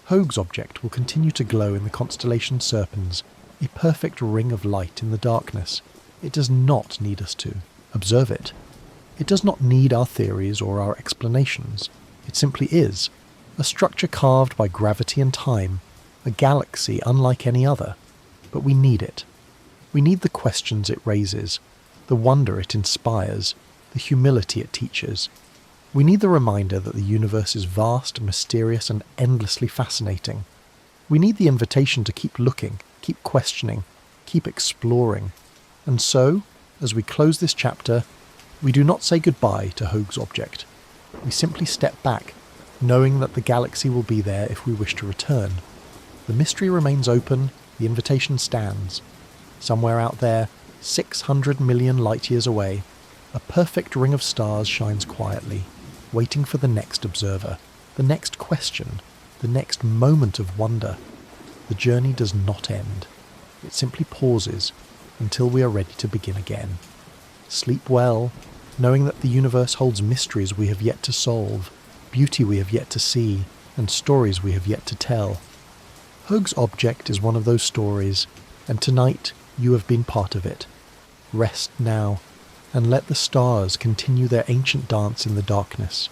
Hoag's object will continue to glow in the constellation Serpens, a perfect ring of light in the darkness. It does not need us to observe it. It does not need our theories or our explanations. It simply is, a structure carved by gravity and time, a galaxy unlike any other. But we need it. We need the questions it raises, the wonder it inspires, the humility it teaches. We need the reminder that the universe is vast, mysterious, and endlessly fascinating. We need the invitation to keep looking, keep questioning, keep exploring. And so, as we close this chapter, we do not say goodbye to Hoag's object. We simply step back, knowing that the galaxy will be there if we wish to return. The mystery remains open, the invitation stands. Somewhere out there, 600 million light-years away, a perfect ring of stars shines quietly, waiting for the next observer, the next question, the next moment of wonder. The journey does not end. It simply pauses until we are ready to begin again. Sleep well, knowing that the universe holds mysteries we have yet to solve, beauty we have yet to see, and stories we have yet to tell. Hoag's object is one of those stories, and tonight you have been part of it. Rest now, and let the stars continue their ancient dance in the darkness.